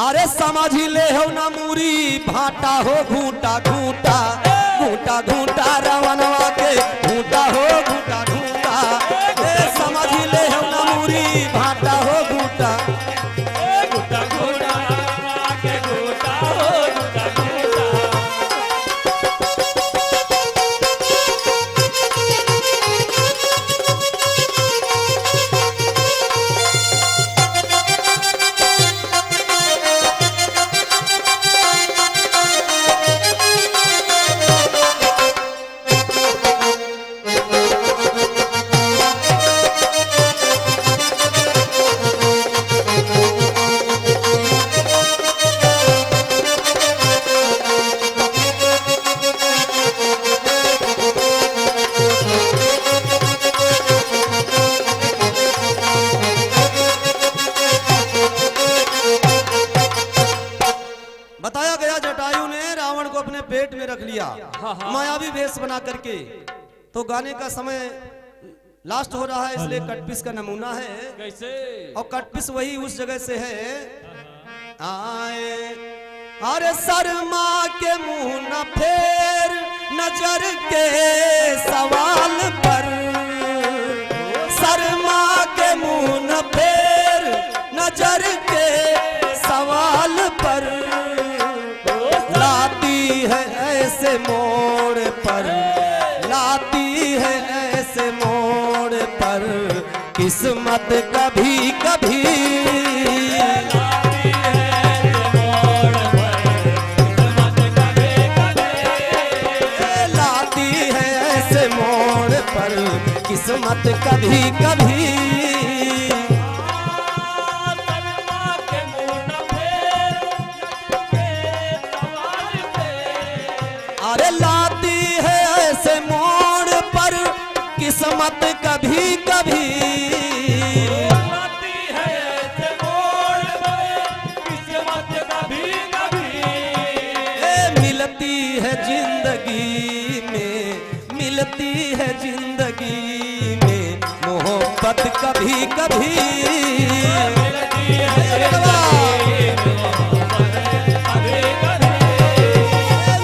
अरे समझ ले हो ना मूरी भाटा हो घूटा घूटा घूटा घूटा रवनवा के घूटा हो घूटा घूटा, ए समझ ले हो ना मूरी भाटा हो घूटा
घूटा घूटा के घूटा हो घूटा घूटा।
बताया गया जटायु ने रावण को अपने पेट में रख लिया मायावी वेश बना करके। तो गाने का समय लास्ट हो रहा है, इसलिए कटपिस का नमूना है।
कैसे?
और कटपिस वही उस जगह से है। आए अरे शर्मा के मुंह न फेर नजर के सवाल पर, शर्मा के मुंह न फेर नजर के सवाल पर, लाती है ऐसे मोड़ पर, लाती है ऐसे मोड़ पर किस्मत कभी कभी, लाती है ऐसे मोड़ पर किस्मत कभी कभी। अरे लाती है ऐसे मोड़ पर किस्मत कभी कभी,
लाती है ऐसे मोड़ पर किस्मत कभी कभी।
मिलती है जिंदगी में, मिलती है जिंदगी में मोहब्बत कभी कभी,
मिलती है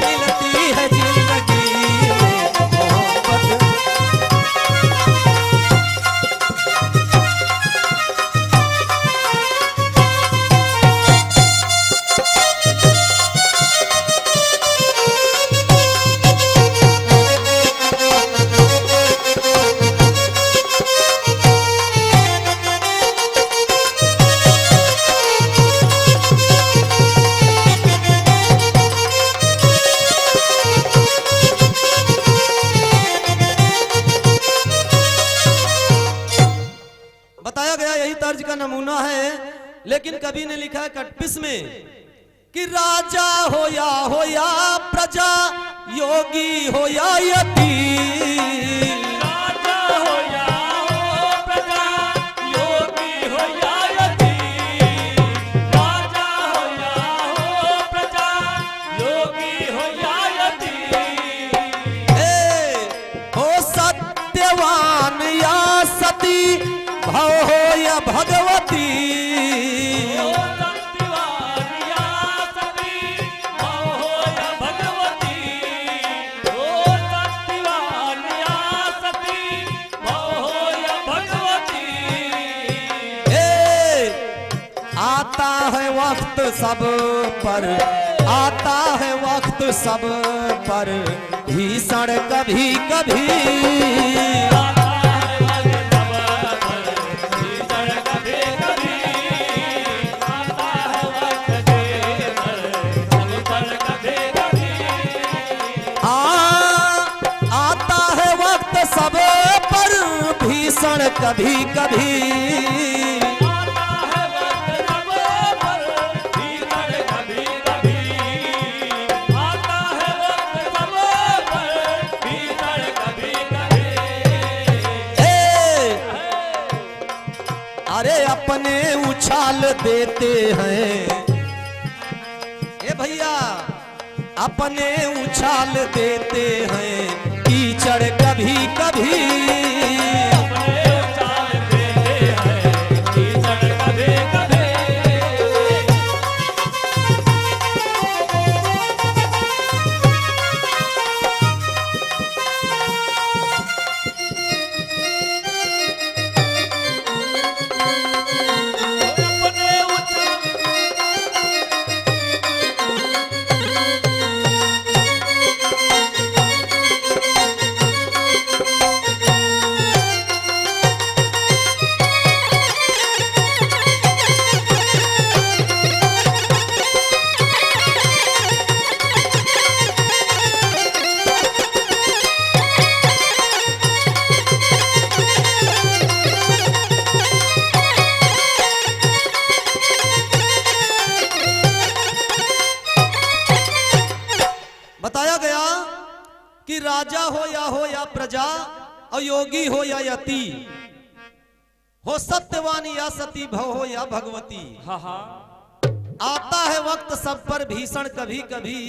मिलती है जिंदगी में मोहब्बत। बताया गया यही तर्ज का नमूना है, लेकिन कवि ने लिखा है कटपिस में कि राजा हो या प्रजा, योगी हो या यतीम,
राजा हो या हो प्रजा, योगी हो या यतीम, राजा हो या हो प्रजा, योगी हो या यतीम।
हो सत्यवान या सती, भव हो या भगवती,
ओ सत्यवान या सती, भव हो या भगवती, ओ सत्यवान या सती, भव हो या भगवती।
आता है वक्त सब पर, आता है वक्त सब पर भीषण कभी कभी, आता है वक्त सब पर भीषण कभी कभी,
आता है वक्त सब पर भीषण कभी कभी, आता है वक्त सब पर भीषण कभी कभी।
अरे अपने उछाल देते हैं, ए भैया अपने उछाल देते हैं कीचड़ कभी कभी,
अपने उछाल देते
बताया गया कि राजा हो या प्रजा, और योगी हो या यति, हो सत्यवान या सती, भव हो या भगवती।
हाँ हाँ
आता है वक्त सब पर भीषण कभी कभी,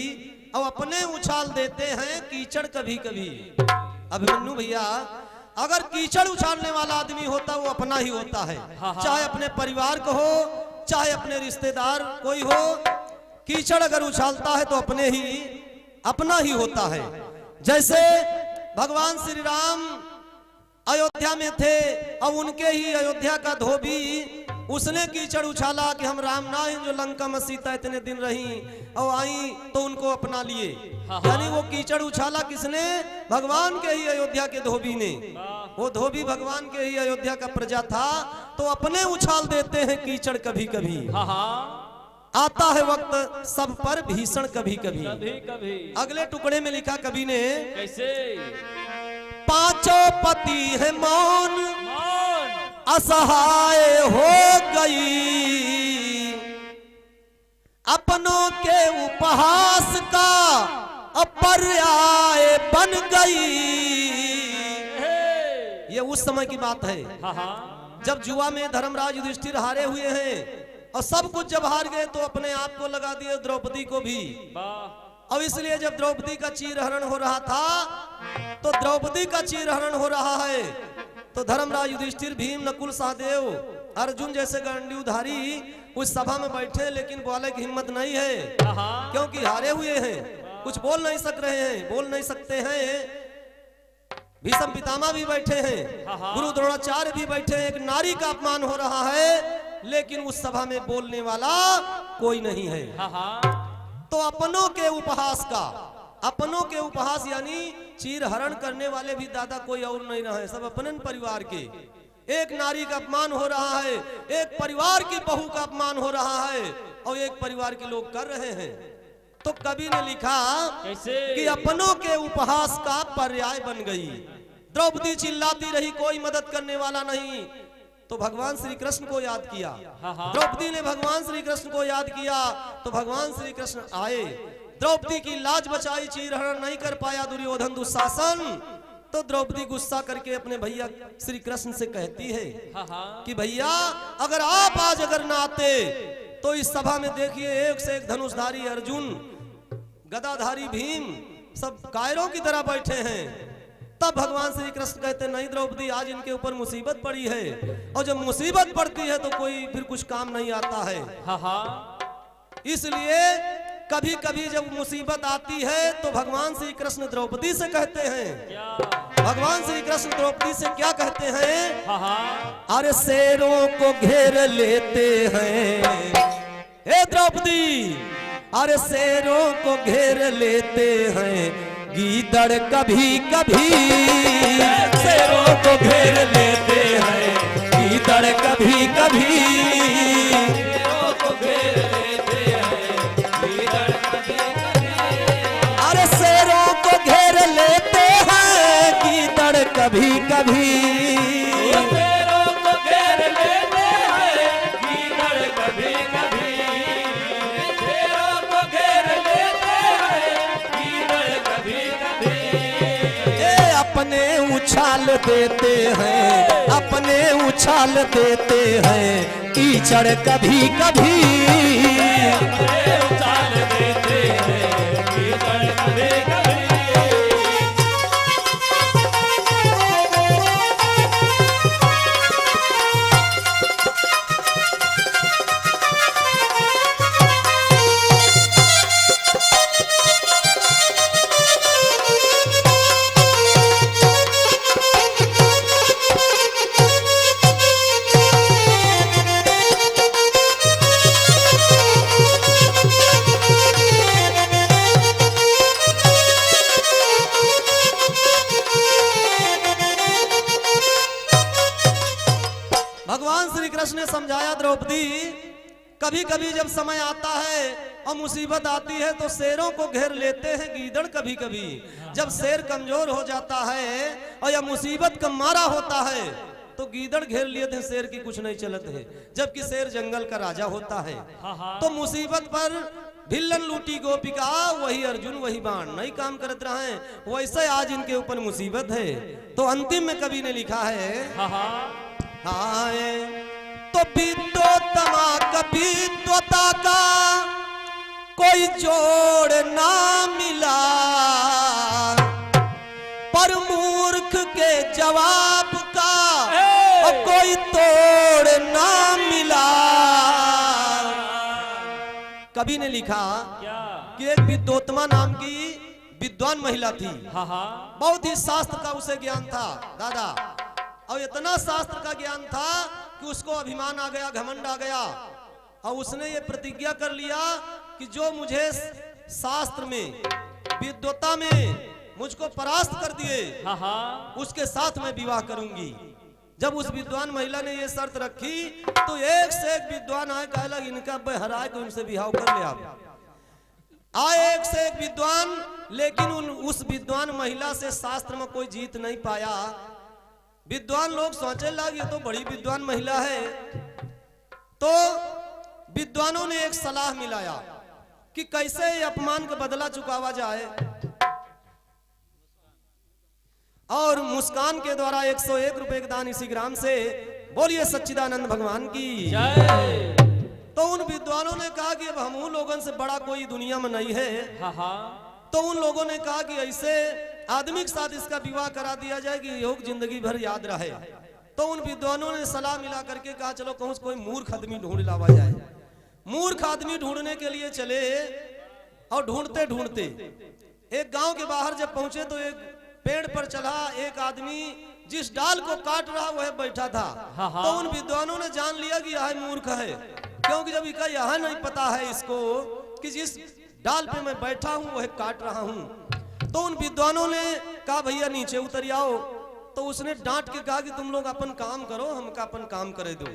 और अपने उछाल देते हैं कीचड़ कभी कभी। अभिमन्यु भैया, अगर कीचड़ उछालने वाला आदमी होता वो अपना ही होता है, चाहे अपने परिवार को हो, चाहे अपने रिश्तेदार कोई हो। कीचड़ अगर उछालता है तो अपना ही होता है। जैसे भगवान श्री राम अयोध्या में थे, और उनके ही अयोध्या का धोबी, उसने कीचड़ उछाला कि हम राम ना हैं जो लंका में सीता इतने दिन रही और आई, तो उनको अपना लिए। यानी वो कीचड़ उछाला किसने? भगवान के ही अयोध्या के धोबी ने। वो धोबी भगवान के ही अयोध्या का प्रजा था, तो अपने उछाल देते हैं कीचड़ कभी कभी। आता है वक्त सब पर भीषण कभी कभी।
कभी
अगले टुकड़े में लिखा कवि ने,
कैसे?
पांचों पति है मौन,
मौन
असहाय हो गई, अपनों के उपहास का अपर्याय बन गई। ये उस समय की बात है जब जुआ में धर्मराज युधिष्ठिर हारे हुए हैं, और सब कुछ जब हार गए तो अपने आप को लगा दिए द्रौपदी को भी। अब इसलिए जब द्रौपदी का चीरहरण हो रहा था, तो द्रौपदी का चीरहरण हो रहा है, तो धर्मराज युधिष्ठिर, भीम, नकुल, सहदेव, अर्जुन जैसे गंडीधारी उस सभा में बैठे, लेकिन बोले की हिम्मत नहीं है, क्योंकि हारे हुए हैं, कुछ बोल नहीं सकते हैं। भीष्म पितामह भी बैठे हैं, गुरु द्रोणाचार्य भी बैठे हैं, एक नारी का अपमान हो रहा है, लेकिन उस सभा में बोलने वाला कोई नहीं है। तो अपनों के उपहास यानी चीरहरण करने वाले भी दादा कोई और नहीं रहे, सब अपने परिवार के। एक नारी का अपमान हो रहा है, एक परिवार की बहू का अपमान हो रहा है, और एक परिवार के लोग कर रहे हैं। तो कवि ने लिखा कि अपनों के उपहास का पर्याय बन गई। द्रौपदी चिल्लाती रही, कोई मदद करने वाला नहीं, तो भगवान श्री कृष्ण को याद किया। द्रौपदी ने भगवान श्री कृष्ण को याद किया, तो भगवान श्री कृष्ण आए, द्रौपदी की लाज बचाई, चीरहरण नहीं कर पाया दुर्योधन दुशासन। तो द्रौपदी गुस्सा करके अपने भैया श्री कृष्ण से कहती है कि भैया अगर आप आज ना आते, तो इस सभा में देखिए एक से एक धनुषधारी अर्जुन, गदाधारी भीम, सब कायरों की तरह बैठे हैं। तब भगवान श्री कृष्ण कहते, नहीं द्रौपदी, आज इनके ऊपर मुसीबत पड़ी है, और जब मुसीबत पड़ती है तो कोई फिर कुछ काम नहीं आता है। इसलिए कभी कभी जब मुसीबत आती है तो भगवान श्री कृष्ण द्रौपदी से कहते हैं, भगवान श्री कृष्ण द्रौपदी से क्या कहते हैं? अरे शेरों को घेर लेते हैं, हे द्रौपदी, अरे शेरों को घेर लेते हैं, गीदड़ कभी कभी शेरों को घेर लेते हैं, गीदड़ कभी कभी शेरों को घेर लेते हैं, गीदड़ कभी कभी। अरे शेरों को घेर लेते हैं, गीदड़ कभी कभी शेरों को घेर लेते हैं, गीदड़ कभी कभी शेरों को घेर लेते हैं, गीदड़ कभी कभी। अपने उछाल देते हैं, अपने उछाल देते हैं, कीचड़ कभी कभी अपने उछाल देते हैं, कीचड़ कभी कभी। भगवान श्री कृष्ण ने समझाया, द्रौपदी कभी कभी जब समय आता है और मुसीबत आती है तो शेरों को घेर लेते हैं गीदड़ कभी कभी। जब शेर कमजोर हो जाता है और या मुसीबत का मारा होता है तो गीदड़ घेर लिए थे, शेर की कुछ नहीं चलत है, जबकि शेर जंगल का राजा होता है। तो मुसीबत पर भिल्लन लूटी गोपिका वही अर्जुन वही बाण, नहीं काम करत रहे वैसे आज इनके ऊपर मुसीबत है। तो अंतिम में कवि ने लिखा है हाय तो विद्वोत्तमा कवित्वता का कोई जोड़ ना मिला, पर मूर्ख के जवाब का कोई तोड़ ना मिला। कवि ने लिखा कि एक विद्वोत्तमा नाम की विद्वान महिला थी। बहुत ही शास्त्र का उसे ज्ञान था दादा, और इतना शास्त्र का ज्ञान था कि उसको अभिमान आ गया, घमंड आ गया, और उसने ये प्रतिज्ञा कर लिया कि जो मुझे शास्त्र में विद्वता में मुझको परास्त कर दिए उसके साथ मैं विवाह करूंगी। जब उस विद्वान महिला ने ये शर्त रखी तो एक से एक विद्वान आए, कहा लग इनका बहराए को इनसे विवाह कर ले। आप आए एक से एक विद्वान, लेकिन उस विद्वान महिला से शास्त्र में कोई जीत नहीं पाया। विद्वान लोग सोचे लग ये तो बड़ी विद्वान महिला है। तो विद्वानों ने एक सलाह मिलाया कि कैसे अपमान का बदला चुकावा जाए, और मुस्कान के द्वारा 101 रुपए का दान इसी ग्राम से। बोलिए सच्चिदानंद भगवान की जय। तो उन विद्वानों ने कहा कि अब हम लोगों से बड़ा कोई दुनिया में नहीं है। तो उन लोगों ने कहा कि ऐसे आदमी के साथ इसका विवाह करा दिया जाए कि योग जिंदगी भर याद रहे। तो उन विद्वानों ने सलाह मिला करके कहा चलो कहूं कोई मूर्ख आदमी ढूंढ लावा जाए। मूर्ख आदमी ढूंढने के लिए चले, और ढूंढते ढूंढते एक गांव के बाहर जब पहुंचे तो एक पेड़ पर चढ़ा एक आदमी जिस डाल को काट रहा वह बैठा था। तो उन विद्वानों ने जान लिया कि यह मूर्ख है, क्योंकि जब इसका यह नहीं पता है इसको कि जिस डाल पे मैं बैठा हूं वह काट रहा हूं। तो उन विद्वानों ने कहा भैया नीचे उतर आओ। तो उसने डांट के कहा कि तुम लोग अपन काम करो, हमका अपन काम करे दो।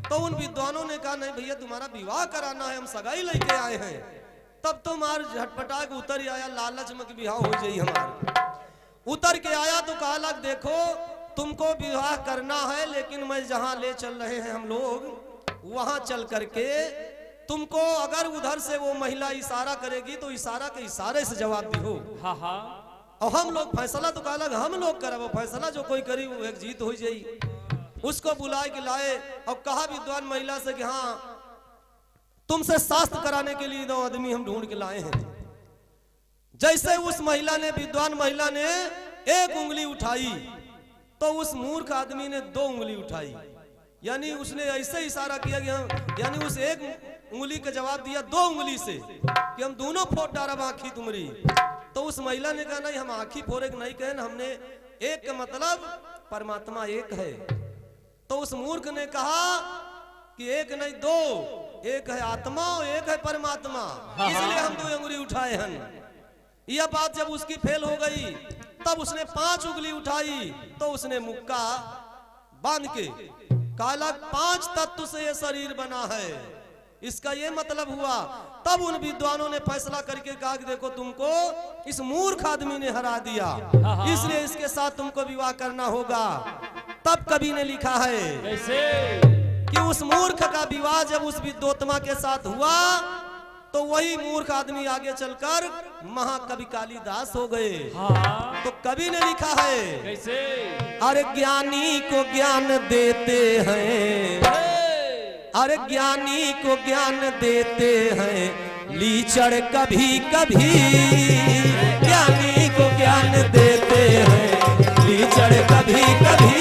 तो उन विद्वानों ने कहा नहीं भैया तुम्हारा विवाह कराना है, हम सगाई लेके आए हैं। तब तो मार झटपटा के उतर आया, लालच में कि विवाह हो जाए हमारा। उतर के आया तो कहा लग देखो तुमको विवाह करना है, लेकिन मैं जहां ले चल रहे हैं हम लोग वहां चल करके तुमको अगर उधर से वो महिला इशारा करेगी तो इशारा के इशारे से जवाब दियो। और हम लोग फैसला तो कहा लग हम लोग करे वो फैसला जो कोई करी वो एक जीत हो जाई। उसको बुलाए के लाए और कहा विद्वान महिला से कि हाँ तुमसे शास्त्र कराने के लिए 2 आदमी हम ढूंढ के लाए हैं। जैसे उस महिला ने विद्वान महिला ने एक उंगली उठाई तो उस मूर्ख आदमी ने 2 उंगली उठाई, यानी उसने ऐसे इशारा किया कि यानी उस एक उंगली का जवाब दिया 2 उंगली से कि हम दोनों फोड़ डारब आंखी तुम्हारी। तो उस महिला ने कहा नहीं हम आंखी फोड़े नहीं कहे, हमने एक का मतलब परमात्मा एक है। तो उस मूर्ख ने कहा कि एक नहीं 2, एक है आत्मा और एक है परमात्मा, इसलिए हम 2 उंगली उठाए हैं। यह बात जब उसकी फेल हो गई तब उसने 5 उंगली उठाई तो उसने मुक्का बांध के काला 5 तत्व से ये शरीर बना है, इसका ये मतलब हुआ। तब उन विद्वानों ने फैसला करके कहा कि देखो तुमको इस मूर्ख आदमी ने हरा दिया, इसलिए इसके साथ तुमको विवाह करना होगा। तब कवि ने लिखा है कैसे कि उस मूर्ख का विवाह जब उस विद्वोत्तमा के साथ हुआ तो वही मूर्ख आदमी आगे चलकर महाकवि कालिदास हो गए। तो कवि ने लिखा है कैसे अरे ज्ञानी को ज्ञान देते हैं, अरे ज्ञानी को ज्ञान देते हैं लीचड़ कभी कभी, ज्ञानी को ज्ञान देते हैं लीचड़ कभी कभी,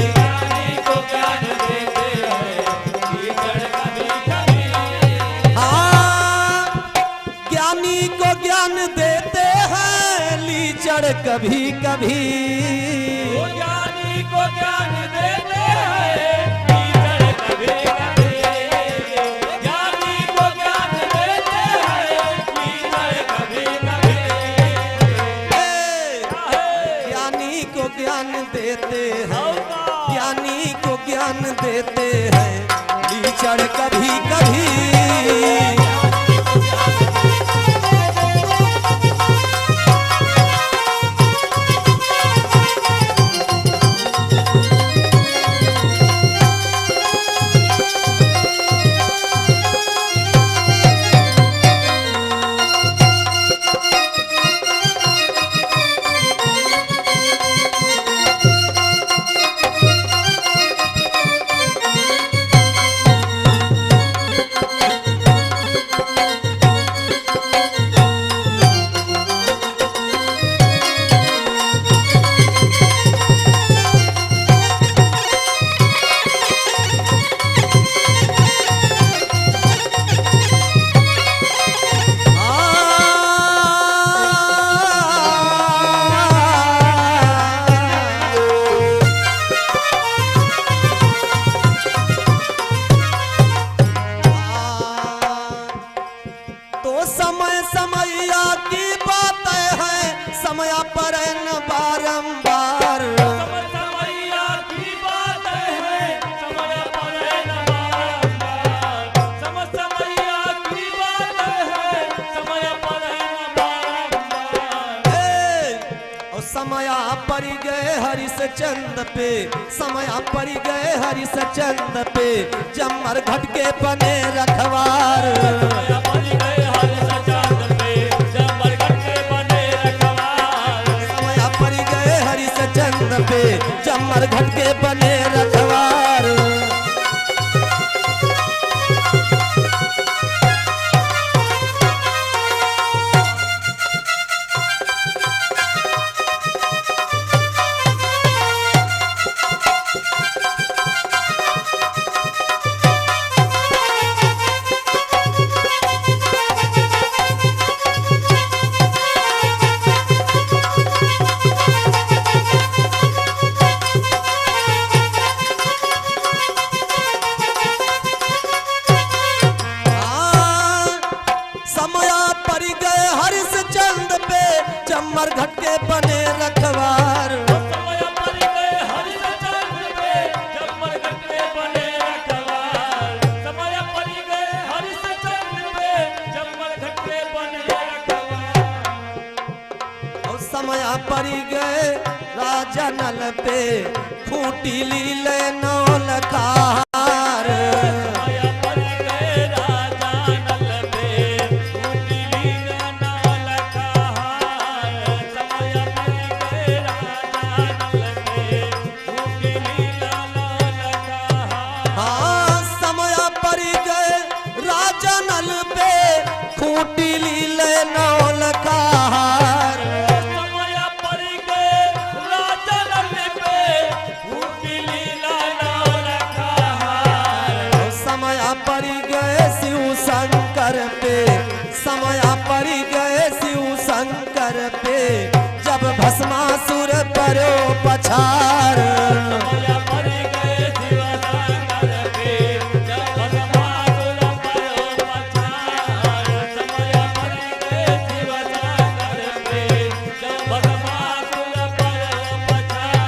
ज्ञानी को ज्ञान देते हैं लीचड़ कभी कभी। हाँ ज्ञानी को ज्ञान देते हैं लीचड़ कभी कभी, ज्ञानी को ज्ञान देते हैं ज्ञान देते हैं, ज्ञानी को ज्ञान देते हैं लीचड़ कभी कभी। समय पर न बारंबार।
समैया की बात है, समय पर न बारंबार। समैया की बात है, समय पर न बारंबार।
और समय पर गए हरिश्चंद्र पे, समय पर गए हरिश्चंद्र पे, जमर घट के बने रखवार।
समय पर गए हरिश्चंद्र पे, जमर घट के बने रखवार।
समय पर गए हरिश्चंद्र पे, जमर घट के बने रखवार। समय पर गए हरिश्चंद्र पे, जमर घट के बने रखवार।
समय पर गए हरिश्चंद्र पे, जमर घट के बने रखवार। समय पर गए हरिश्चंद्र पे, जमर घट के बने रखवार।
और समय पर गए राजा नल पे, खूंटी लीले नौल कार।
समय पर गए राजा नल पे, खूंटी लीले नौल कार। समय पर गए राजा नल पे, खूंटी लीले नौल कार।
हाँ, समय पर गए राजा नल पे, खूंटी लीले नौल कार।
समय पर गए राजा नल पे, खूंटी लीले नौल कार।
समय पर गए शिव शंकर पे, समय पर गए शिव शंकर पे, जब भस्मासुर परो पछार।
समय पर गए शिव शंकर पे, जब भस्मासुर परो पछार। समय पर गए शिव शंकर पे, जब भस्मासुर परो पछार।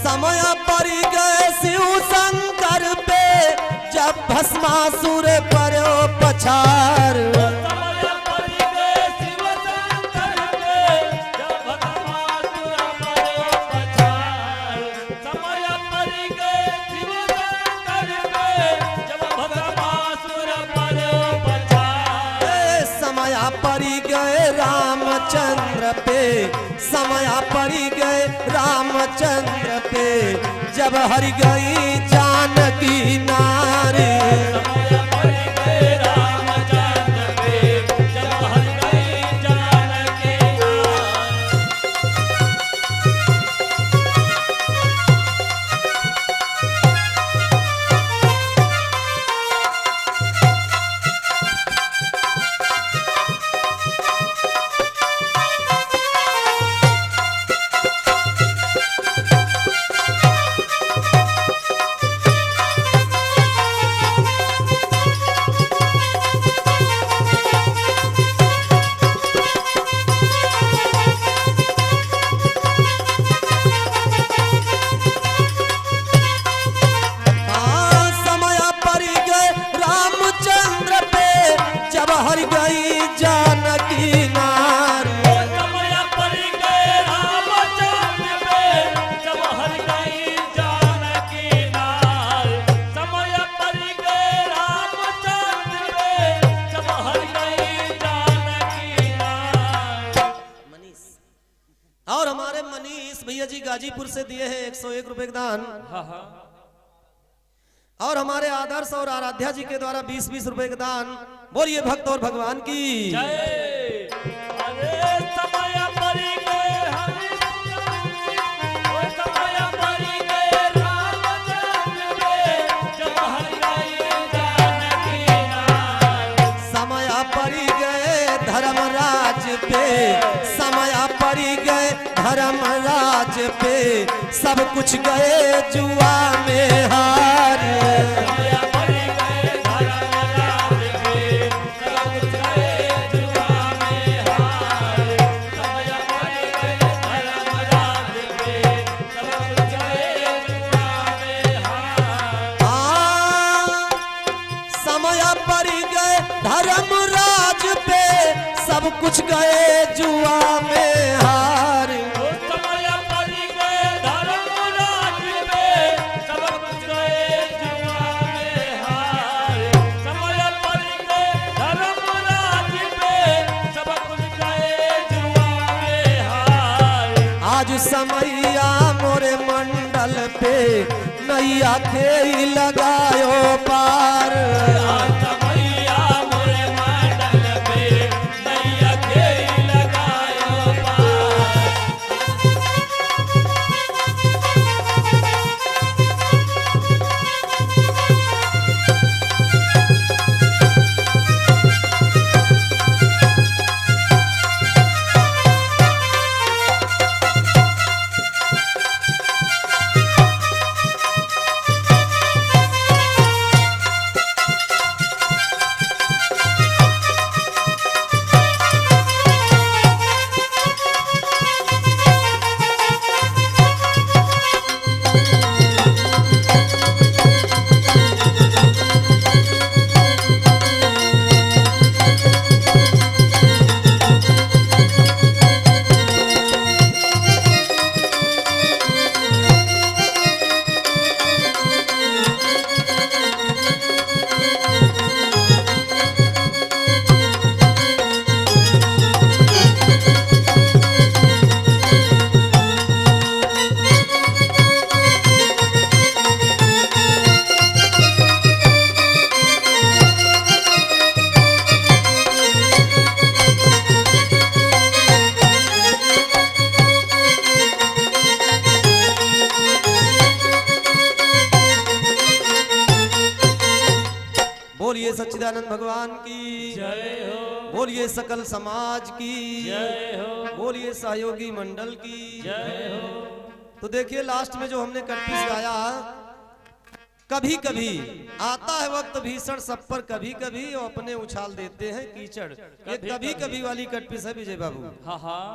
समय पर गए शिव शंकर पे, जब भस्मासुर परो पछार।
समय पर गए शिव शंकर पे, जब भस्मासुर परो पछार। समय पर गए शिव शंकर पे, जब भस्मासुर परो पछार।
समय पर गए रामचंद्र पे, समय पर गए रामचंद्र पे, जब हरि गई जानकी नारी।
समय पर गए रामचंद्र पे, जब हरि गई जानकी नारी।
हाँ, समय पर गए रामचंद्र पे, जब हरि गई जानकी नारी।
समय पर गए रामचंद्र पे, जब हरि गई जानकी नार। समय पर गए रामचंद्र पे, जब हरि गई जानकी नार।
और हमारे मनीष भैया जी गाजीपुर से दिए हैं 101 रुपए का दान। और हमारे आदर्श और आराध्या जी के द्वारा 20-20 रुपए का दान। बोलिए भक्त और भगवान की
जय। अरे समय पर गए समय पर गए रामचंद्र पे, जब हरि गई जानकी नार।
समय पर गए धर्मराज पे, समय पर गए धर्मराज पे, सब कुछ गए जुआ में हार।
समय पर गए धर्मराज पे, सब कुछ गए जुआ में हार। समय पर
सब कुछ गए जुआ में हार।
समय पड़ी गए धर्मराज पे, सब कुछ गए जुआ में हार। समय पड़ी गए धर्मराज पे, सब कुछ गए जुआ में हार।
आज समैया मोरे मंडल पे नैया खेई लगायो पार।
आज समैया मोरे मंडल पे नैया खेई लगायो पार।
बोलिए सच्चिदानंद भगवान की
जय हो,
बोलिए सकल समाज की
जय हो,
बोलिए सहयोगी मंडल की
जय हो।
तो देखिए लास्ट में जो हमने कटपीस गाया, कभी कभी आता है वक्त भीषण सब पर, कभी कभी वो अपने उछाल देते हैं कीचड़। ये कभी कभी वाली कटपीस है विजय बाबू।
हाँ हाँ।